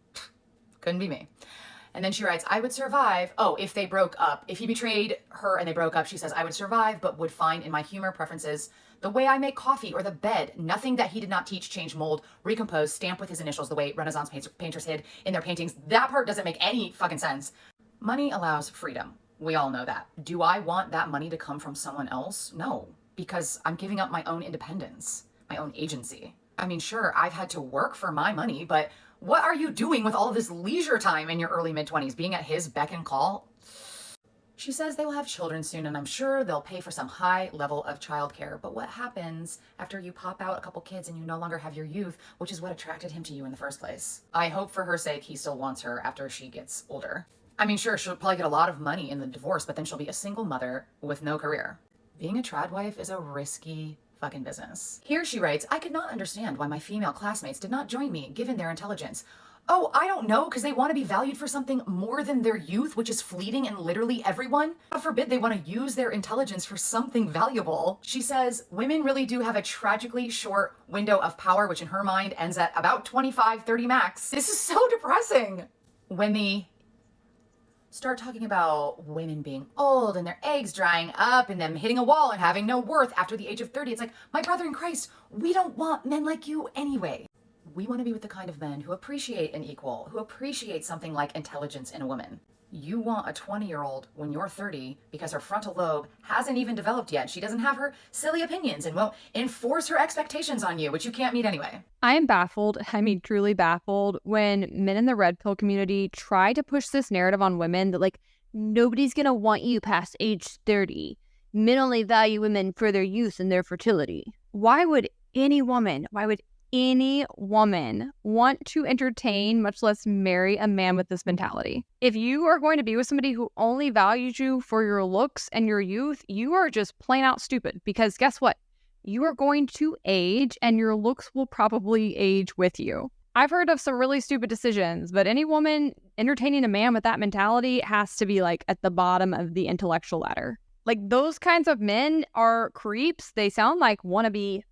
Couldn't be me. And then she writes, I would survive. Oh, if they broke up. If he betrayed her and they broke up, she says, I would survive, but would find in my humor preferences the way I make coffee or the bed, nothing that he did not teach, change, mold, recompose, stamp with his initials the way Renaissance painters hid in their paintings. That part doesn't make any fucking sense. Money allows freedom. We all know that. Do I want that money to come from someone else? No, because I'm giving up my own independence, my own agency. I mean, sure, I've had to work for my money, but what are you doing with all of this leisure time in your early mid-20s, being at his beck and call? She says they will have children soon, and I'm sure they'll pay for some high level of childcare. But what happens after you pop out a couple kids and you no longer have your youth, which is what attracted him to you in the first place? I hope for her sake he still wants her after she gets older. I mean, sure, she'll probably get a lot of money in the divorce, but then she'll be a single mother with no career. Being a trad wife is a risky fucking business. Here she writes, I could not understand why my female classmates did not join me, given their intelligence. Oh, I don't know, because they want to be valued for something more than their youth, which is fleeting in literally everyone. God forbid they want to use their intelligence for something valuable. She says, women really do have a tragically short window of power, which in her mind ends at about 25, 30 max. This is so depressing. When they start talking about women being old and their eggs drying up and them hitting a wall and having no worth after the age of 30, it's like, my brother in Christ, we don't want men like you anyway. We want to be with the kind of men who appreciate an equal, who appreciate something like intelligence in a woman. You want a 20-year-old when you're 30 because her frontal lobe hasn't even developed yet. She doesn't have her silly opinions and won't enforce her expectations on you, which you can't meet anyway. I am baffled, I mean truly baffled, when men in the red pill community try to push this narrative on women that like, nobody's gonna want you past age 30. Men only value women for their youth and their fertility. Why would any woman want to entertain, much less marry a man with this mentality? If you are going to be with somebody who only values you for your looks and your youth, you are just plain out stupid, because guess what? You are going to age and your looks will probably age with you. I've heard of some really stupid decisions, but any woman entertaining a man with that mentality has to be like at the bottom of the intellectual ladder. Like, those kinds of men are creeps. They sound like wannabe.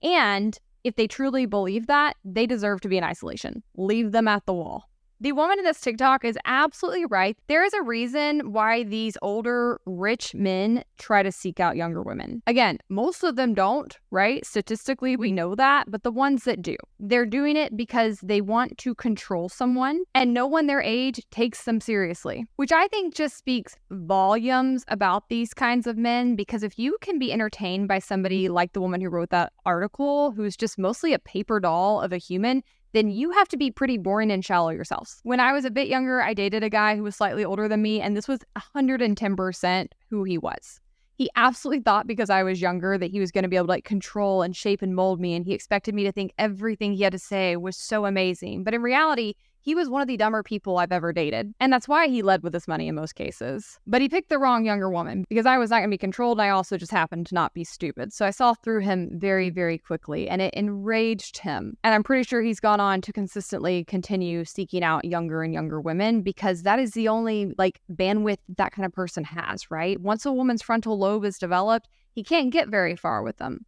And if they truly believe that, they deserve to be in isolation. Leave them at the wall. The woman in this TikTok is absolutely right. There is a reason why these older, rich men try to seek out younger women. Again, most of them don't, right? Statistically, we know that, but the ones that do, they're doing it because they want to control someone, and no one their age takes them seriously, which I think just speaks volumes about these kinds of men, because if you can be entertained by somebody like the woman who wrote that article, who's just mostly a paper doll of a human, then you have to be pretty boring and shallow yourselves. When I was a bit younger, I dated a guy who was slightly older than me, and this was 110% who he was. He absolutely thought because I was younger that he was going to be able to like control and shape and mold me, and he expected me to think everything he had to say was so amazing. But in reality, he was one of the dumber people I've ever dated. And that's why he led with his money in most cases. But he picked the wrong younger woman, because I was not going to be controlled, and I also just happened to not be stupid. So I saw through him very, very quickly, and it enraged him. And I'm pretty sure he's gone on to consistently continue seeking out younger and younger women, because that is the only like bandwidth that kind of person has, right? Once a woman's frontal lobe is developed, he can't get very far with them.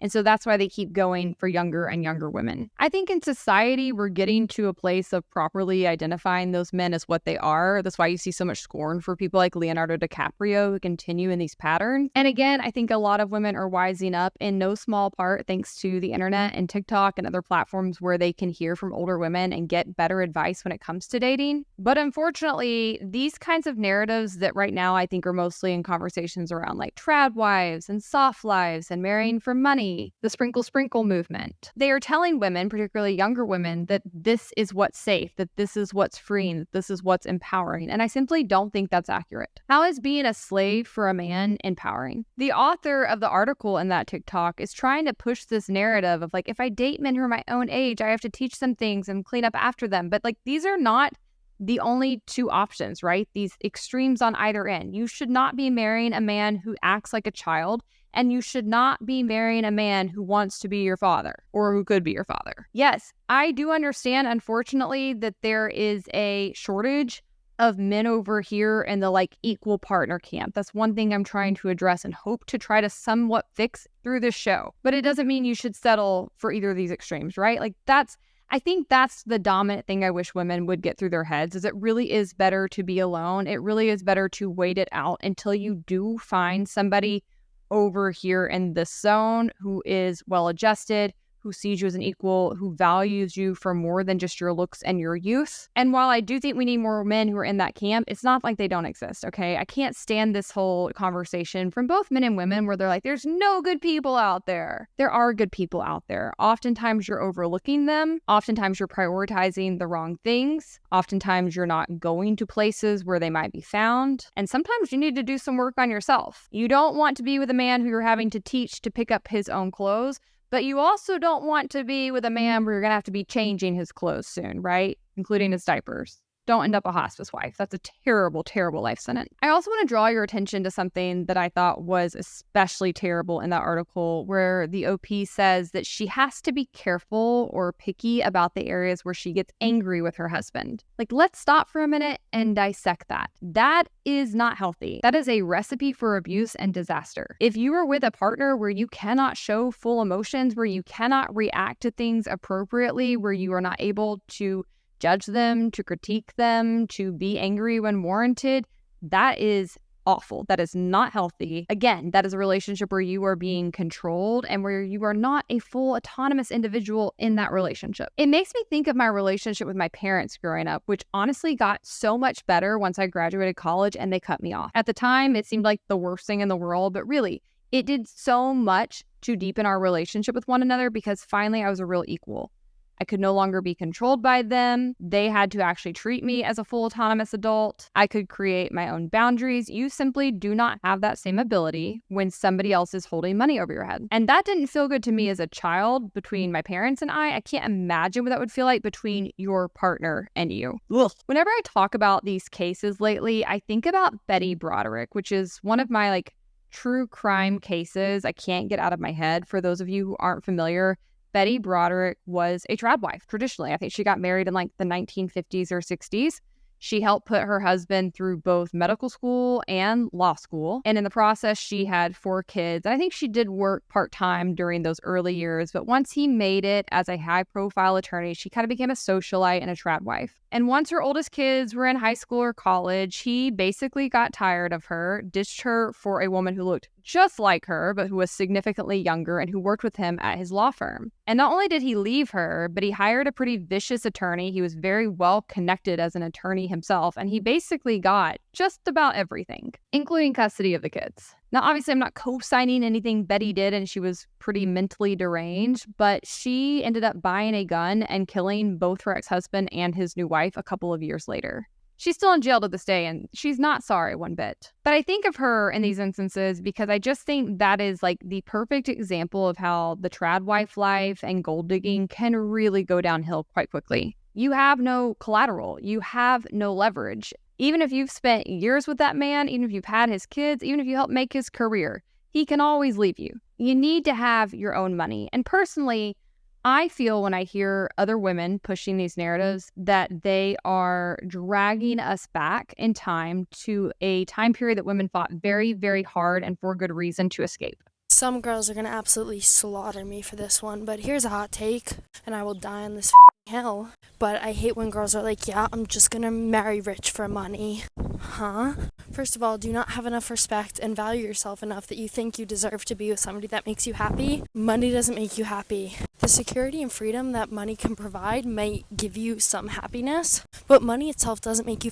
And so that's why they keep going for younger and younger women. I think in society, we're getting to a place of properly identifying those men as what they are. That's why you see so much scorn for people like Leonardo DiCaprio who continue in these patterns. And again, I think a lot of women are wising up, in no small part thanks to the internet and TikTok and other platforms where they can hear from older women and get better advice when it comes to dating. But unfortunately, these kinds of narratives that right now I think are mostly in conversations around like trad wives and soft lives and marrying for money me the sprinkle sprinkle movement. They are telling women, particularly younger women, that this is what's safe, that this is what's freeing, that this is what's empowering. And I simply don't think that's accurate. How is being a slave for a man empowering? The author of the article in that TikTok is trying to push this narrative of like, if I date men who are my own age, I have to teach them things and clean up after them. But like, these are not the only two options, right? These extremes on either end. You should not be marrying a man who acts like a child, and you should not be marrying a man who wants to be your father or who could be your father. Yes, I do understand, unfortunately, that there is a shortage of men over here in the like equal partner camp. That's one thing I'm trying to address and hope to try to somewhat fix through this show. But it doesn't mean you should settle for either of these extremes, right? Like I think that's the dominant thing I wish women would get through their heads, is it really is better to be alone. It really is better to wait it out until you do find somebody over here in this zone who is well-adjusted, who sees you as an equal, who values you for more than just your looks and your youth. And while I do think we need more men who are in that camp, it's not like they don't exist, okay? I can't stand this whole conversation from both men and women where they're like, there's no good people out there. There are good people out there. Oftentimes you're overlooking them. Oftentimes you're prioritizing the wrong things. Oftentimes you're not going to places where they might be found. And sometimes you need to do some work on yourself. You don't want to be with a man who you're having to teach to pick up his own clothes, but you also don't want to be with a man where you're going to have to be changing his clothes soon, right? Including his diapers. Don't end up a hospice wife. That's a terrible, terrible life sentence. I also want to draw your attention to something that I thought was especially terrible in that article, where the OP says that she has to be careful or picky about the areas where she gets angry with her husband. Like, let's stop for a minute and dissect that. That is not healthy. That is a recipe for abuse and disaster. If you are with a partner where you cannot show full emotions, where you cannot react to things appropriately, where you are not able to judge them, to critique them, to be angry when warranted, that is awful. That is not healthy. Again, that is a relationship where you are being controlled and where you are not a full autonomous individual in that relationship. It makes me think of my relationship with my parents growing up, which honestly got so much better once I graduated college and they cut me off. At the time, it seemed like the worst thing in the world, but really, it did so much to deepen our relationship with one another because finally I was a real equal. I could no longer be controlled by them. They had to actually treat me as a full autonomous adult. I could create my own boundaries. You simply do not have that same ability when somebody else is holding money over your head. And that didn't feel good to me as a child between my parents and I. I can't imagine what that would feel like between your partner and you. Ugh. Whenever I talk about these cases lately, I think about Betty Broderick, which is one of my true crime cases I can't get out of my head. For those of you who aren't familiar, Betty Broderick was a trad wife. Traditionally, I think she got married in the 1950s or 60s. She helped put her husband through both medical school and law school. And in the process, she had 4 kids. And I think she did work part-time during those early years. But once he made it as a high-profile attorney, she kind of became a socialite and a trad wife. And once her oldest kids were in high school or college, he basically got tired of her, ditched her for a woman who looked just like her, but who was significantly younger and who worked with him at his law firm. And not only did he leave her, but he hired a pretty vicious attorney. He was very well connected as an attorney himself, and he basically got just about everything, including custody of the kids. Now, obviously, I'm not co-signing anything Betty did, and she was pretty mentally deranged, but she ended up buying a gun and killing both her ex-husband and his new wife a couple of years later. She's still in jail to this day, and she's not sorry one bit. But I think of her in these instances because I just think that is the perfect example of how the trad wife life and gold digging can really go downhill quite quickly. You have no collateral. You have no leverage. Even if you've spent years with that man, even if you've had his kids, even if you helped make his career, he can always leave you. You need to have your own money. And personally, I feel when I hear other women pushing these narratives that they are dragging us back in time to a time period that women fought very, very hard and for good reason to escape. Some girls are going to absolutely slaughter me for this one, but here's a hot take, and I will die on this hell. But I hate when girls are like, yeah, I'm just going to marry rich for money. Huh? First of all, do you not have enough respect and value yourself enough that you think you deserve to be with somebody that makes you happy? Money doesn't make you happy. The security and freedom that money can provide may give you some happiness, but money itself doesn't make you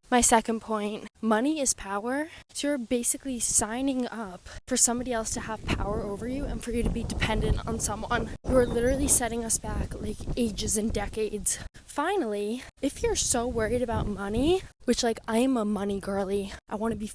My second point, money is power. So you're basically signing up for somebody else to have power over you and for you to be dependent on someone. You're literally setting us back like ages and decades. Finally, if you're so worried about money, which like I am a money girly, I want to be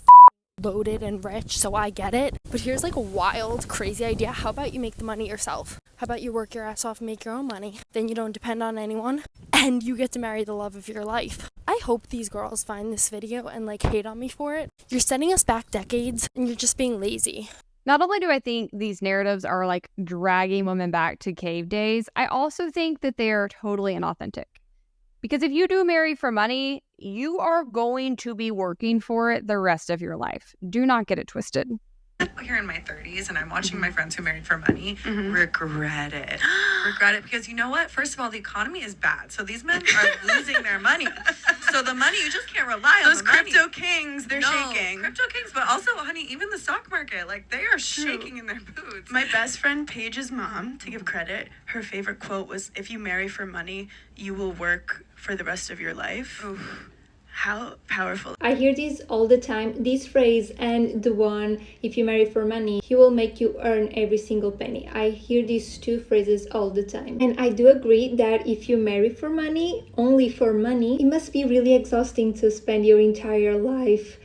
loaded and rich, so I get it. But here's like a wild, crazy idea. How about you make the money yourself? How about you work your ass off and make your own money? Then you don't depend on anyone and you get to marry the love of your life. I hope these girls find this video and like hate on me for it. You're setting us back decades and you're just being lazy. Not only do I think these narratives are like dragging women back to cave days, I also think that they are totally inauthentic. Because if you do marry for money, you are going to be working for it the rest of your life. Do not get it twisted. Here in my 30s and I'm watching my friends who married for money regret it. Regret it because you know what? First of all, the economy is bad. So these men are losing their money. So the money, you just can't rely on those the money. crypto kings, they're shaking. Crypto kings, but also, honey, even the stock market, like they are shaking in their boots. My best friend Paige's mom, to give credit, her favorite quote was, "If you marry for money, you will work for the rest of your life." Oof. How powerful. I hear this all the time, this phrase, and the one, if you marry for money, he will make you earn every single penny. I hear these two phrases all the time. And I do agree that if you marry for money, only for money, it must be really exhausting to spend your entire life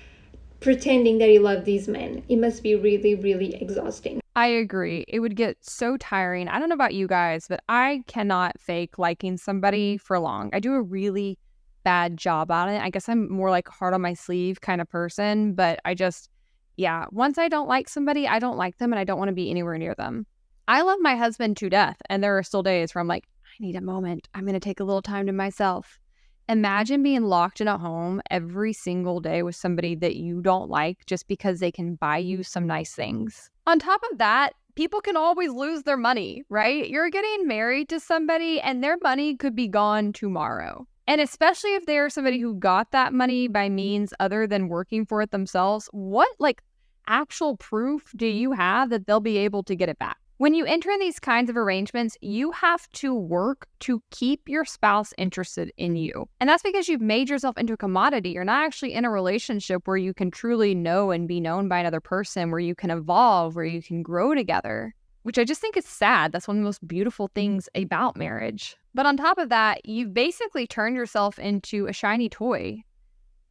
pretending that you love these men. It must be really, really exhausting. I agree. It would get so tiring. I don't know about you guys, but I cannot fake liking somebody for long. I do a really bad job on it. I guess I'm more like hard on my sleeve kind of person, but once I don't like somebody, I don't like them and I don't want to be anywhere near them. I love my husband to death, and there are still days where I'm like, I need a moment. I'm going to take a little time to myself. Imagine being locked in a home every single day with somebody that you don't like just because they can buy you some nice things. On top of that, people can always lose their money, right? You're getting married to somebody and their money could be gone tomorrow. And especially if they're somebody who got that money by means other than working for it themselves, what actual proof do you have that they'll be able to get it back? When you enter in these kinds of arrangements, you have to work to keep your spouse interested in you. And that's because you've made yourself into a commodity. You're not actually in a relationship where you can truly know and be known by another person, where you can evolve, where you can grow together, which I just think is sad. That's one of the most beautiful things about marriage. But on top of that, you've basically turned yourself into a shiny toy.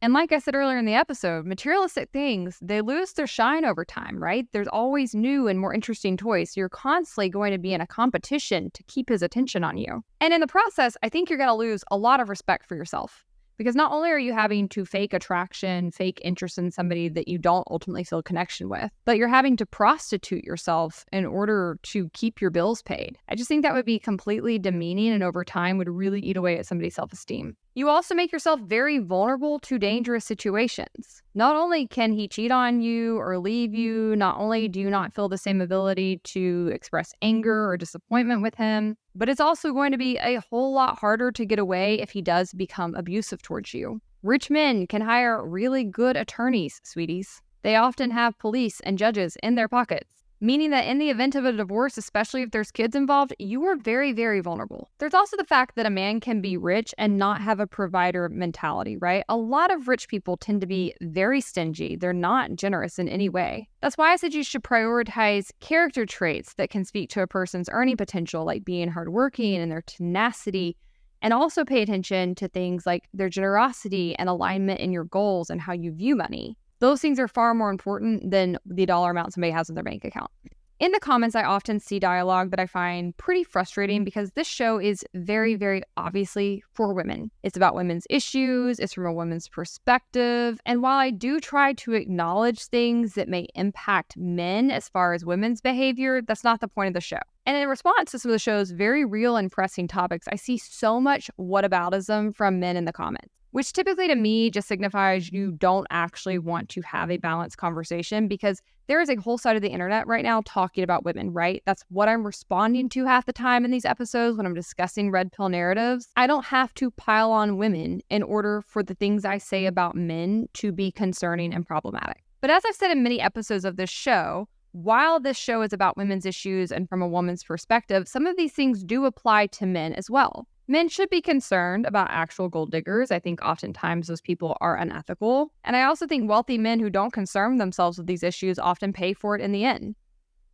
And like I said earlier in the episode, materialistic things, they lose their shine over time, right? There's always new and more interesting toys. So you're constantly going to be in a competition to keep his attention on you. And in the process, I think you're going to lose a lot of respect for yourself. Because not only are you having to fake attraction, fake interest in somebody that you don't ultimately feel connection with, but you're having to prostitute yourself in order to keep your bills paid. I just think that would be completely demeaning and over time would really eat away at somebody's self-esteem. You also make yourself very vulnerable to dangerous situations. Not only can he cheat on you or leave you, not only do you not feel the same ability to express anger or disappointment with him, but it's also going to be a whole lot harder to get away if he does become abusive towards you. Rich men can hire really good attorneys, sweeties. They often have police and judges in their pockets, meaning that in the event of a divorce, especially if there's kids involved, you are very, very vulnerable. There's also the fact that a man can be rich and not have a provider mentality, right? A lot of rich people tend to be very stingy. They're not generous in any way. That's why I said you should prioritize character traits that can speak to a person's earning potential, like being hardworking and their tenacity, and also pay attention to things like their generosity and alignment in your goals and how you view money. Those things are far more important than the dollar amount somebody has in their bank account. In the comments, I often see dialogue that I find pretty frustrating because this show is very, very obviously for women. It's about women's issues, it's from a woman's perspective, and while I do try to acknowledge things that may impact men as far as women's behavior, that's not the point of the show. And in response to some of the show's very real and pressing topics, I see so much whataboutism from men in the comments, which typically to me just signifies you don't actually want to have a balanced conversation because there is a whole side of the internet right now talking about women, right? That's what I'm responding to half the time in these episodes when I'm discussing red pill narratives. I don't have to pile on women in order for the things I say about men to be concerning and problematic. But as I've said in many episodes of this show, while this show is about women's issues and from a woman's perspective, some of these things do apply to men as well. Men should be concerned about actual gold diggers. I think oftentimes those people are unethical. And I also think wealthy men who don't concern themselves with these issues often pay for it in the end.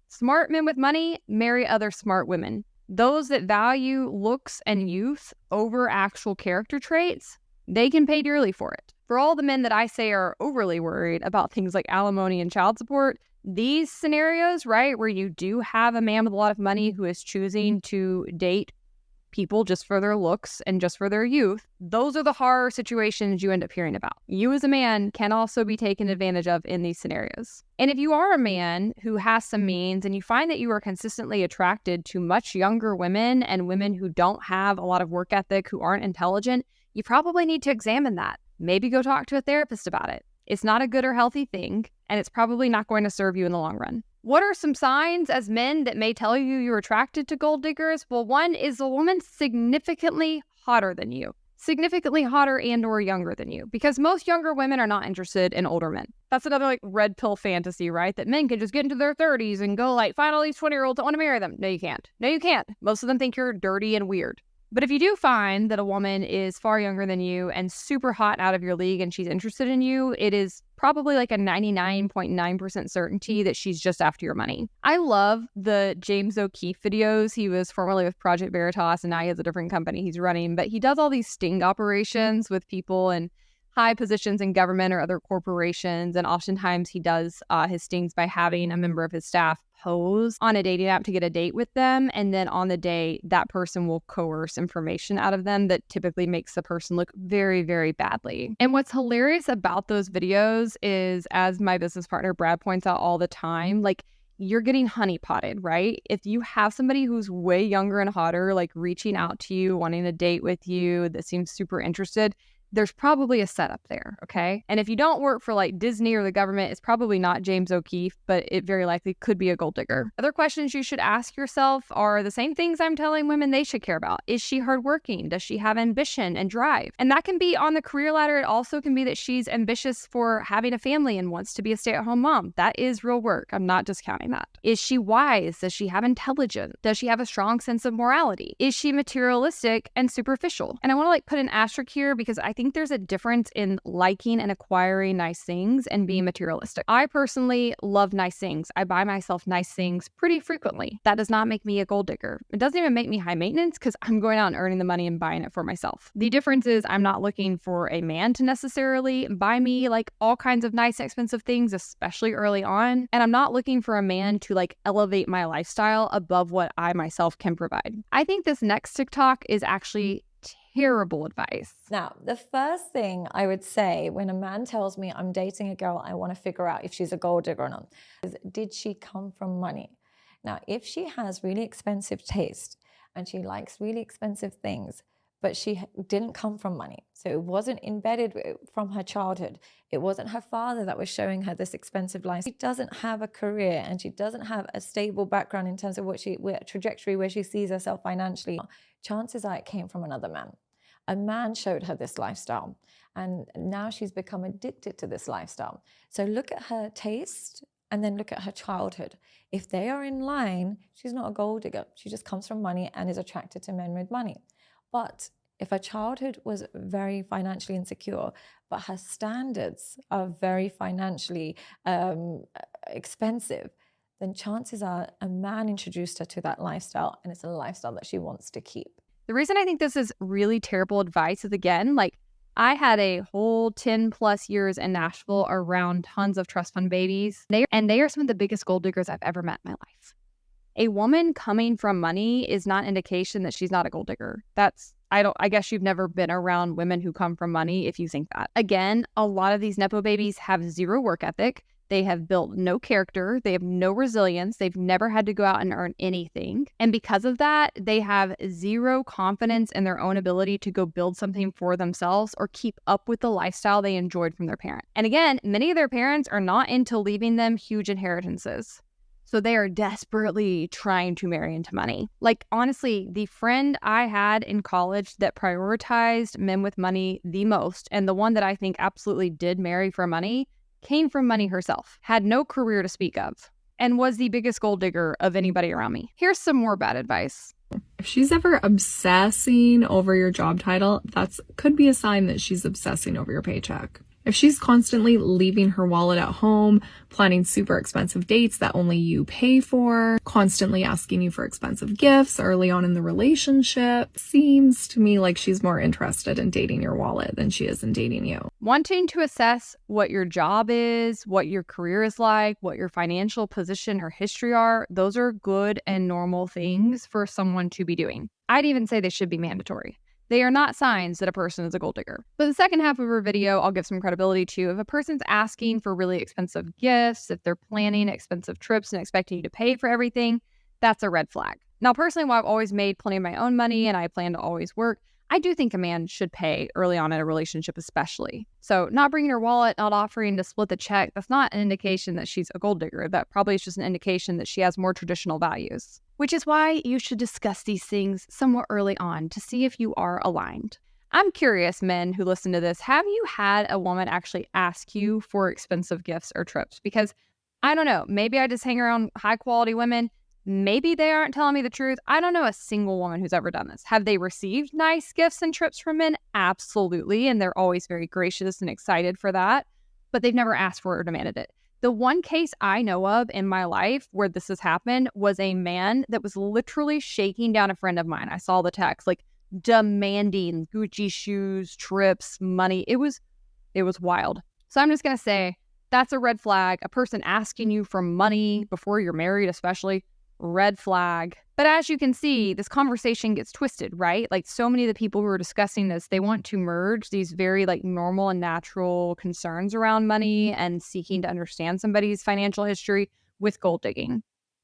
Smart men with money marry other smart women. Those that value looks and youth over actual character traits, they can pay dearly for it. For all the men that I say are overly worried about things like alimony and child support, these scenarios, right, where you do have a man with a lot of money who is choosing to date people just for their looks and just for their youth, those are the horror situations you end up hearing about. You as a man can also be taken advantage of in these scenarios. And if you are a man who has some means and you find that you are consistently attracted to much younger women and women who don't have a lot of work ethic, who aren't intelligent, you probably need to examine that. Maybe go talk to a therapist about it. It's not a good or healthy thing, and it's probably not going to serve you in the long run. What are some signs as men that may tell you you're attracted to gold diggers? Well, one is a woman significantly hotter than you. Significantly hotter and or younger than you. Because most younger women are not interested in older men. That's another like red pill fantasy, right? That men can just get into their 30s and go like, find all these 20-year-olds that want to marry them. No, you can't. No, you can't. Most of them think you're dirty and weird. But if you do find that a woman is far younger than you and super hot out of your league and she's interested in you, it is probably like a 99.9% certainty that she's just after your money. I love the James O'Keefe videos. He was formerly with Project Veritas and now he has a different company he's running, but he does all these sting operations with people in high positions in government or other corporations. And oftentimes he does his stings by having a member of his staff pose on a dating app to get a date with them. And then on the day, that person will coerce information out of them that typically makes the person look very, very badly. And what's hilarious about those videos is, as my business partner Brad points out all the time, like, you're getting honeypotted, right? If you have somebody who's way younger and hotter, like reaching out to you, wanting a date with you, that seems super interested, there's probably a setup there, okay? And if you don't work for like Disney or the government, it's probably not James O'Keefe, but it very likely could be a gold digger. Other questions you should ask yourself are the same things I'm telling women they should care about. Is she hardworking? Does she have ambition and drive? And that can be on the career ladder. It also can be that she's ambitious for having a family and wants to be a stay-at-home mom. That is real work. I'm not discounting that. Is she wise? Does she have intelligence? Does she have a strong sense of morality? Is she materialistic and superficial? And I want to like put an asterisk here because I think there's a difference in liking and acquiring nice things and being materialistic. I personally love nice things. I buy myself nice things pretty frequently. That does not make me a gold digger. It doesn't even make me high maintenance because I'm going out and earning the money and buying it for myself. The difference is I'm not looking for a man to necessarily buy me like all kinds of nice, expensive things, especially early on. And I'm not looking for a man to like elevate my lifestyle above what I myself can provide. I think this next TikTok is actually terrible advice. Now, the first thing I would say when a man tells me I'm dating a girl, I want to figure out if she's a gold digger or not, is did she come from money? Now, if she has really expensive taste and she likes really expensive things, but she didn't come from money, so it wasn't embedded from her childhood, it wasn't her father that was showing her this expensive life, she doesn't have a career and she doesn't have a stable background in terms of trajectory where she sees herself financially, chances are it came from another man. A man showed her this lifestyle and now she's become addicted to this lifestyle. So look at her taste and then look at her childhood. If they are in line, she's not a gold digger. She just comes from money and is attracted to men with money. But if her childhood was very financially insecure, but her standards are very financially expensive, then chances are a man introduced her to that lifestyle and it's a lifestyle that she wants to keep. The reason I think this is really terrible advice is, again, like, I had a whole 10 plus years in Nashville around tons of trust fund babies. They are some of the biggest gold diggers I've ever met in my life. A woman coming from money is not indication that she's not a gold digger. I guess you've never been around women who come from money if you think that. Again, a lot of these Nepo babies have zero work ethic. They have built no character. They have no resilience. They've never had to go out and earn anything. And because of that, they have zero confidence in their own ability to go build something for themselves or keep up with the lifestyle they enjoyed from their parent. And again, many of their parents are not into leaving them huge inheritances. So they are desperately trying to marry into money. Like, honestly, the friend I had in college that prioritized men with money the most, and the one that I think absolutely did marry for money, came from money herself, had no career to speak of, and was the biggest gold digger of anybody around me. Here's some more bad advice. If she's ever obsessing over your job title, could be a sign that she's obsessing over your paycheck. If she's constantly leaving her wallet at home, planning super expensive dates that only you pay for, constantly asking you for expensive gifts early on in the relationship, seems to me like she's more interested in dating your wallet than she is in dating you. Wanting to assess what your job is, what your career is like, what your financial position or history are, those are good and normal things for someone to be doing. I'd even say they should be mandatory. They are not signs that a person is a gold digger. But the second half of her video, I'll give some credibility to. If a person's asking for really expensive gifts, if they're planning expensive trips and expecting you to pay for everything, that's a red flag. Now, personally, while I've always made plenty of my own money and I plan to always work, I do think a man should pay early on in a relationship especially. So not bringing her wallet, not offering to split the check, that's not an indication that she's a gold digger. That probably is just an indication that she has more traditional values. Which is why you should discuss these things somewhat early on to see if you are aligned. I'm curious, men who listen to this, have you had a woman actually ask you for expensive gifts or trips? Because I don't know, maybe I just hang around high quality women. Maybe they aren't telling me the truth. I don't know a single woman who's ever done this. Have they received nice gifts and trips from men? Absolutely. And they're always very gracious and excited for that. But they've never asked for it or demanded it. The one case I know of in my life where this has happened was a man that was literally shaking down a friend of mine. I saw the text, like demanding Gucci shoes, trips, money. It was wild. So I'm just going to say that's a red flag. A person asking you for money before you're married, especially, red flag. But as you can see, this conversation gets twisted, right? Like so many of the people who are discussing this, they want to merge these very like normal and natural concerns around money and seeking to understand somebody's financial history with gold digging.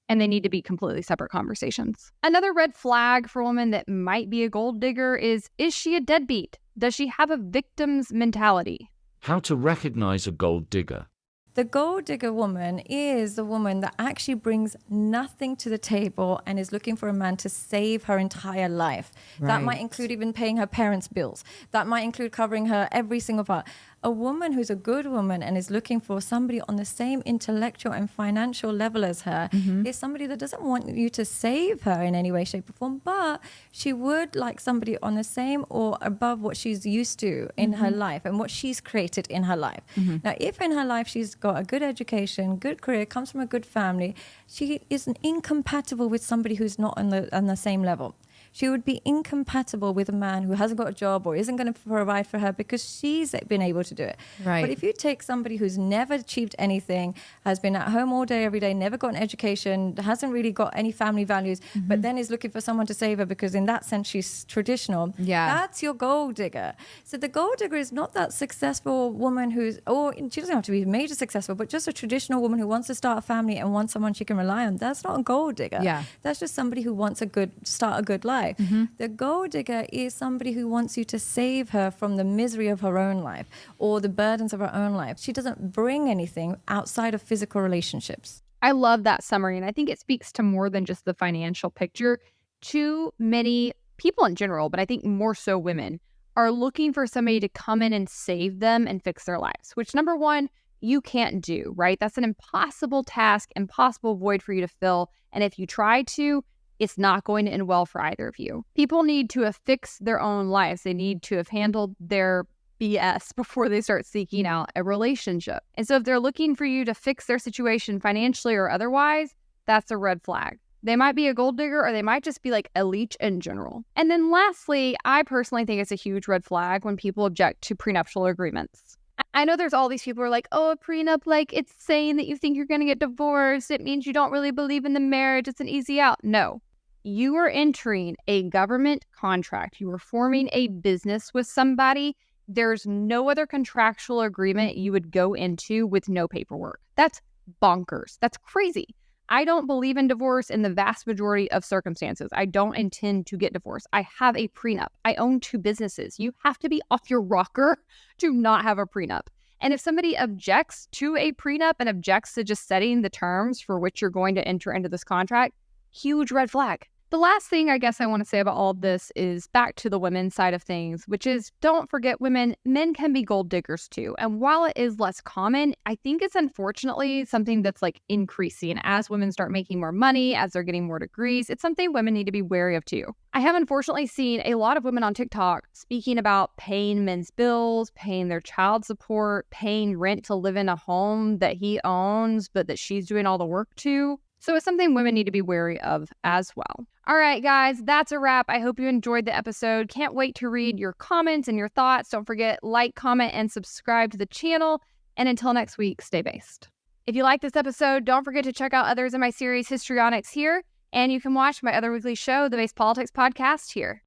And they need to be completely separate conversations. Another red flag for a woman that might be a gold digger is she a deadbeat? Does she have a victim's mentality? How to recognize a gold digger. The gold digger woman is the woman that actually brings nothing to the table and is looking for a man to save her entire life. Right. That might include even paying her parents' bills. That might include covering her every single part. A woman who's a good woman and is looking for somebody on the same intellectual and financial level as her is somebody that doesn't want you to save her in any way, shape, or form, but she would like somebody on the same or above what she's used to in her life and what she's created in her life. Now, if in her life she's got a good education, good career, comes from a good family, she isn't incompatible with somebody who's not on the same level. She would be incompatible with a man who hasn't got a job or isn't going to provide for her because she's been able to do it. Right. But if you take somebody who's never achieved anything, has been at home all day, every day, never got an education, hasn't really got any family values, but then is looking for someone to save her because in that sense she's traditional, that's your gold digger. So the gold digger is not that successful woman or she doesn't have to be major successful, but just a traditional woman who wants to start a family and wants someone she can rely on. That's not a gold digger. Yeah. That's just somebody who wants start a good life. The gold digger is somebody who wants you to save her from the misery of her own life or the burdens of her own life. She doesn't bring anything outside of physical relationships. I love that summary, and I think it speaks to more than just the financial picture. Too many people in general, but I think more so women, are looking for somebody to come in and save them and fix their lives, which number one, you can't do, right? That's an impossible task, impossible void for you to fill. And if you try to, it's not going to end well for either of you. People need to have fixed their own lives. They need to have handled their BS before they start seeking out a relationship. And so if they're looking for you to fix their situation financially or otherwise, that's a red flag. They might be a gold digger or they might just be like a leech in general. And then lastly, I personally think it's a huge red flag when people object to prenuptial agreements. I know there's all these people who are like, oh, a prenup, like it's saying that you think you're going to get divorced. It means you don't really believe in the marriage. It's an easy out. No. You are entering a government contract. You are forming a business with somebody. There's no other contractual agreement you would go into with no paperwork. That's bonkers. That's crazy. I don't believe in divorce in the vast majority of circumstances. I don't intend to get divorced. I have a prenup. I own 2 businesses. You have to be off your rocker to not have a prenup. And if somebody objects to a prenup and objects to just setting the terms for which you're going to enter into this contract, huge red flag. The last thing I guess I want to say about all of this is back to the women's side of things, which is don't forget women, men can be gold diggers too. And while it is less common, I think it's unfortunately something that's like increasing as women start making more money, as they're getting more degrees. It's something women need to be wary of too. I have unfortunately seen a lot of women on TikTok speaking about paying men's bills, paying their child support, paying rent to live in a home that he owns, but that she's doing all the work to. So it's something women need to be wary of as well. All right, guys, that's a wrap. I hope you enjoyed the episode. Can't wait to read your comments and your thoughts. Don't forget, like, comment, and subscribe to the channel. And until next week, stay based. If you like this episode, don't forget to check out others in my series, Histrionics, here. And you can watch my other weekly show, the Base Politics Podcast, here.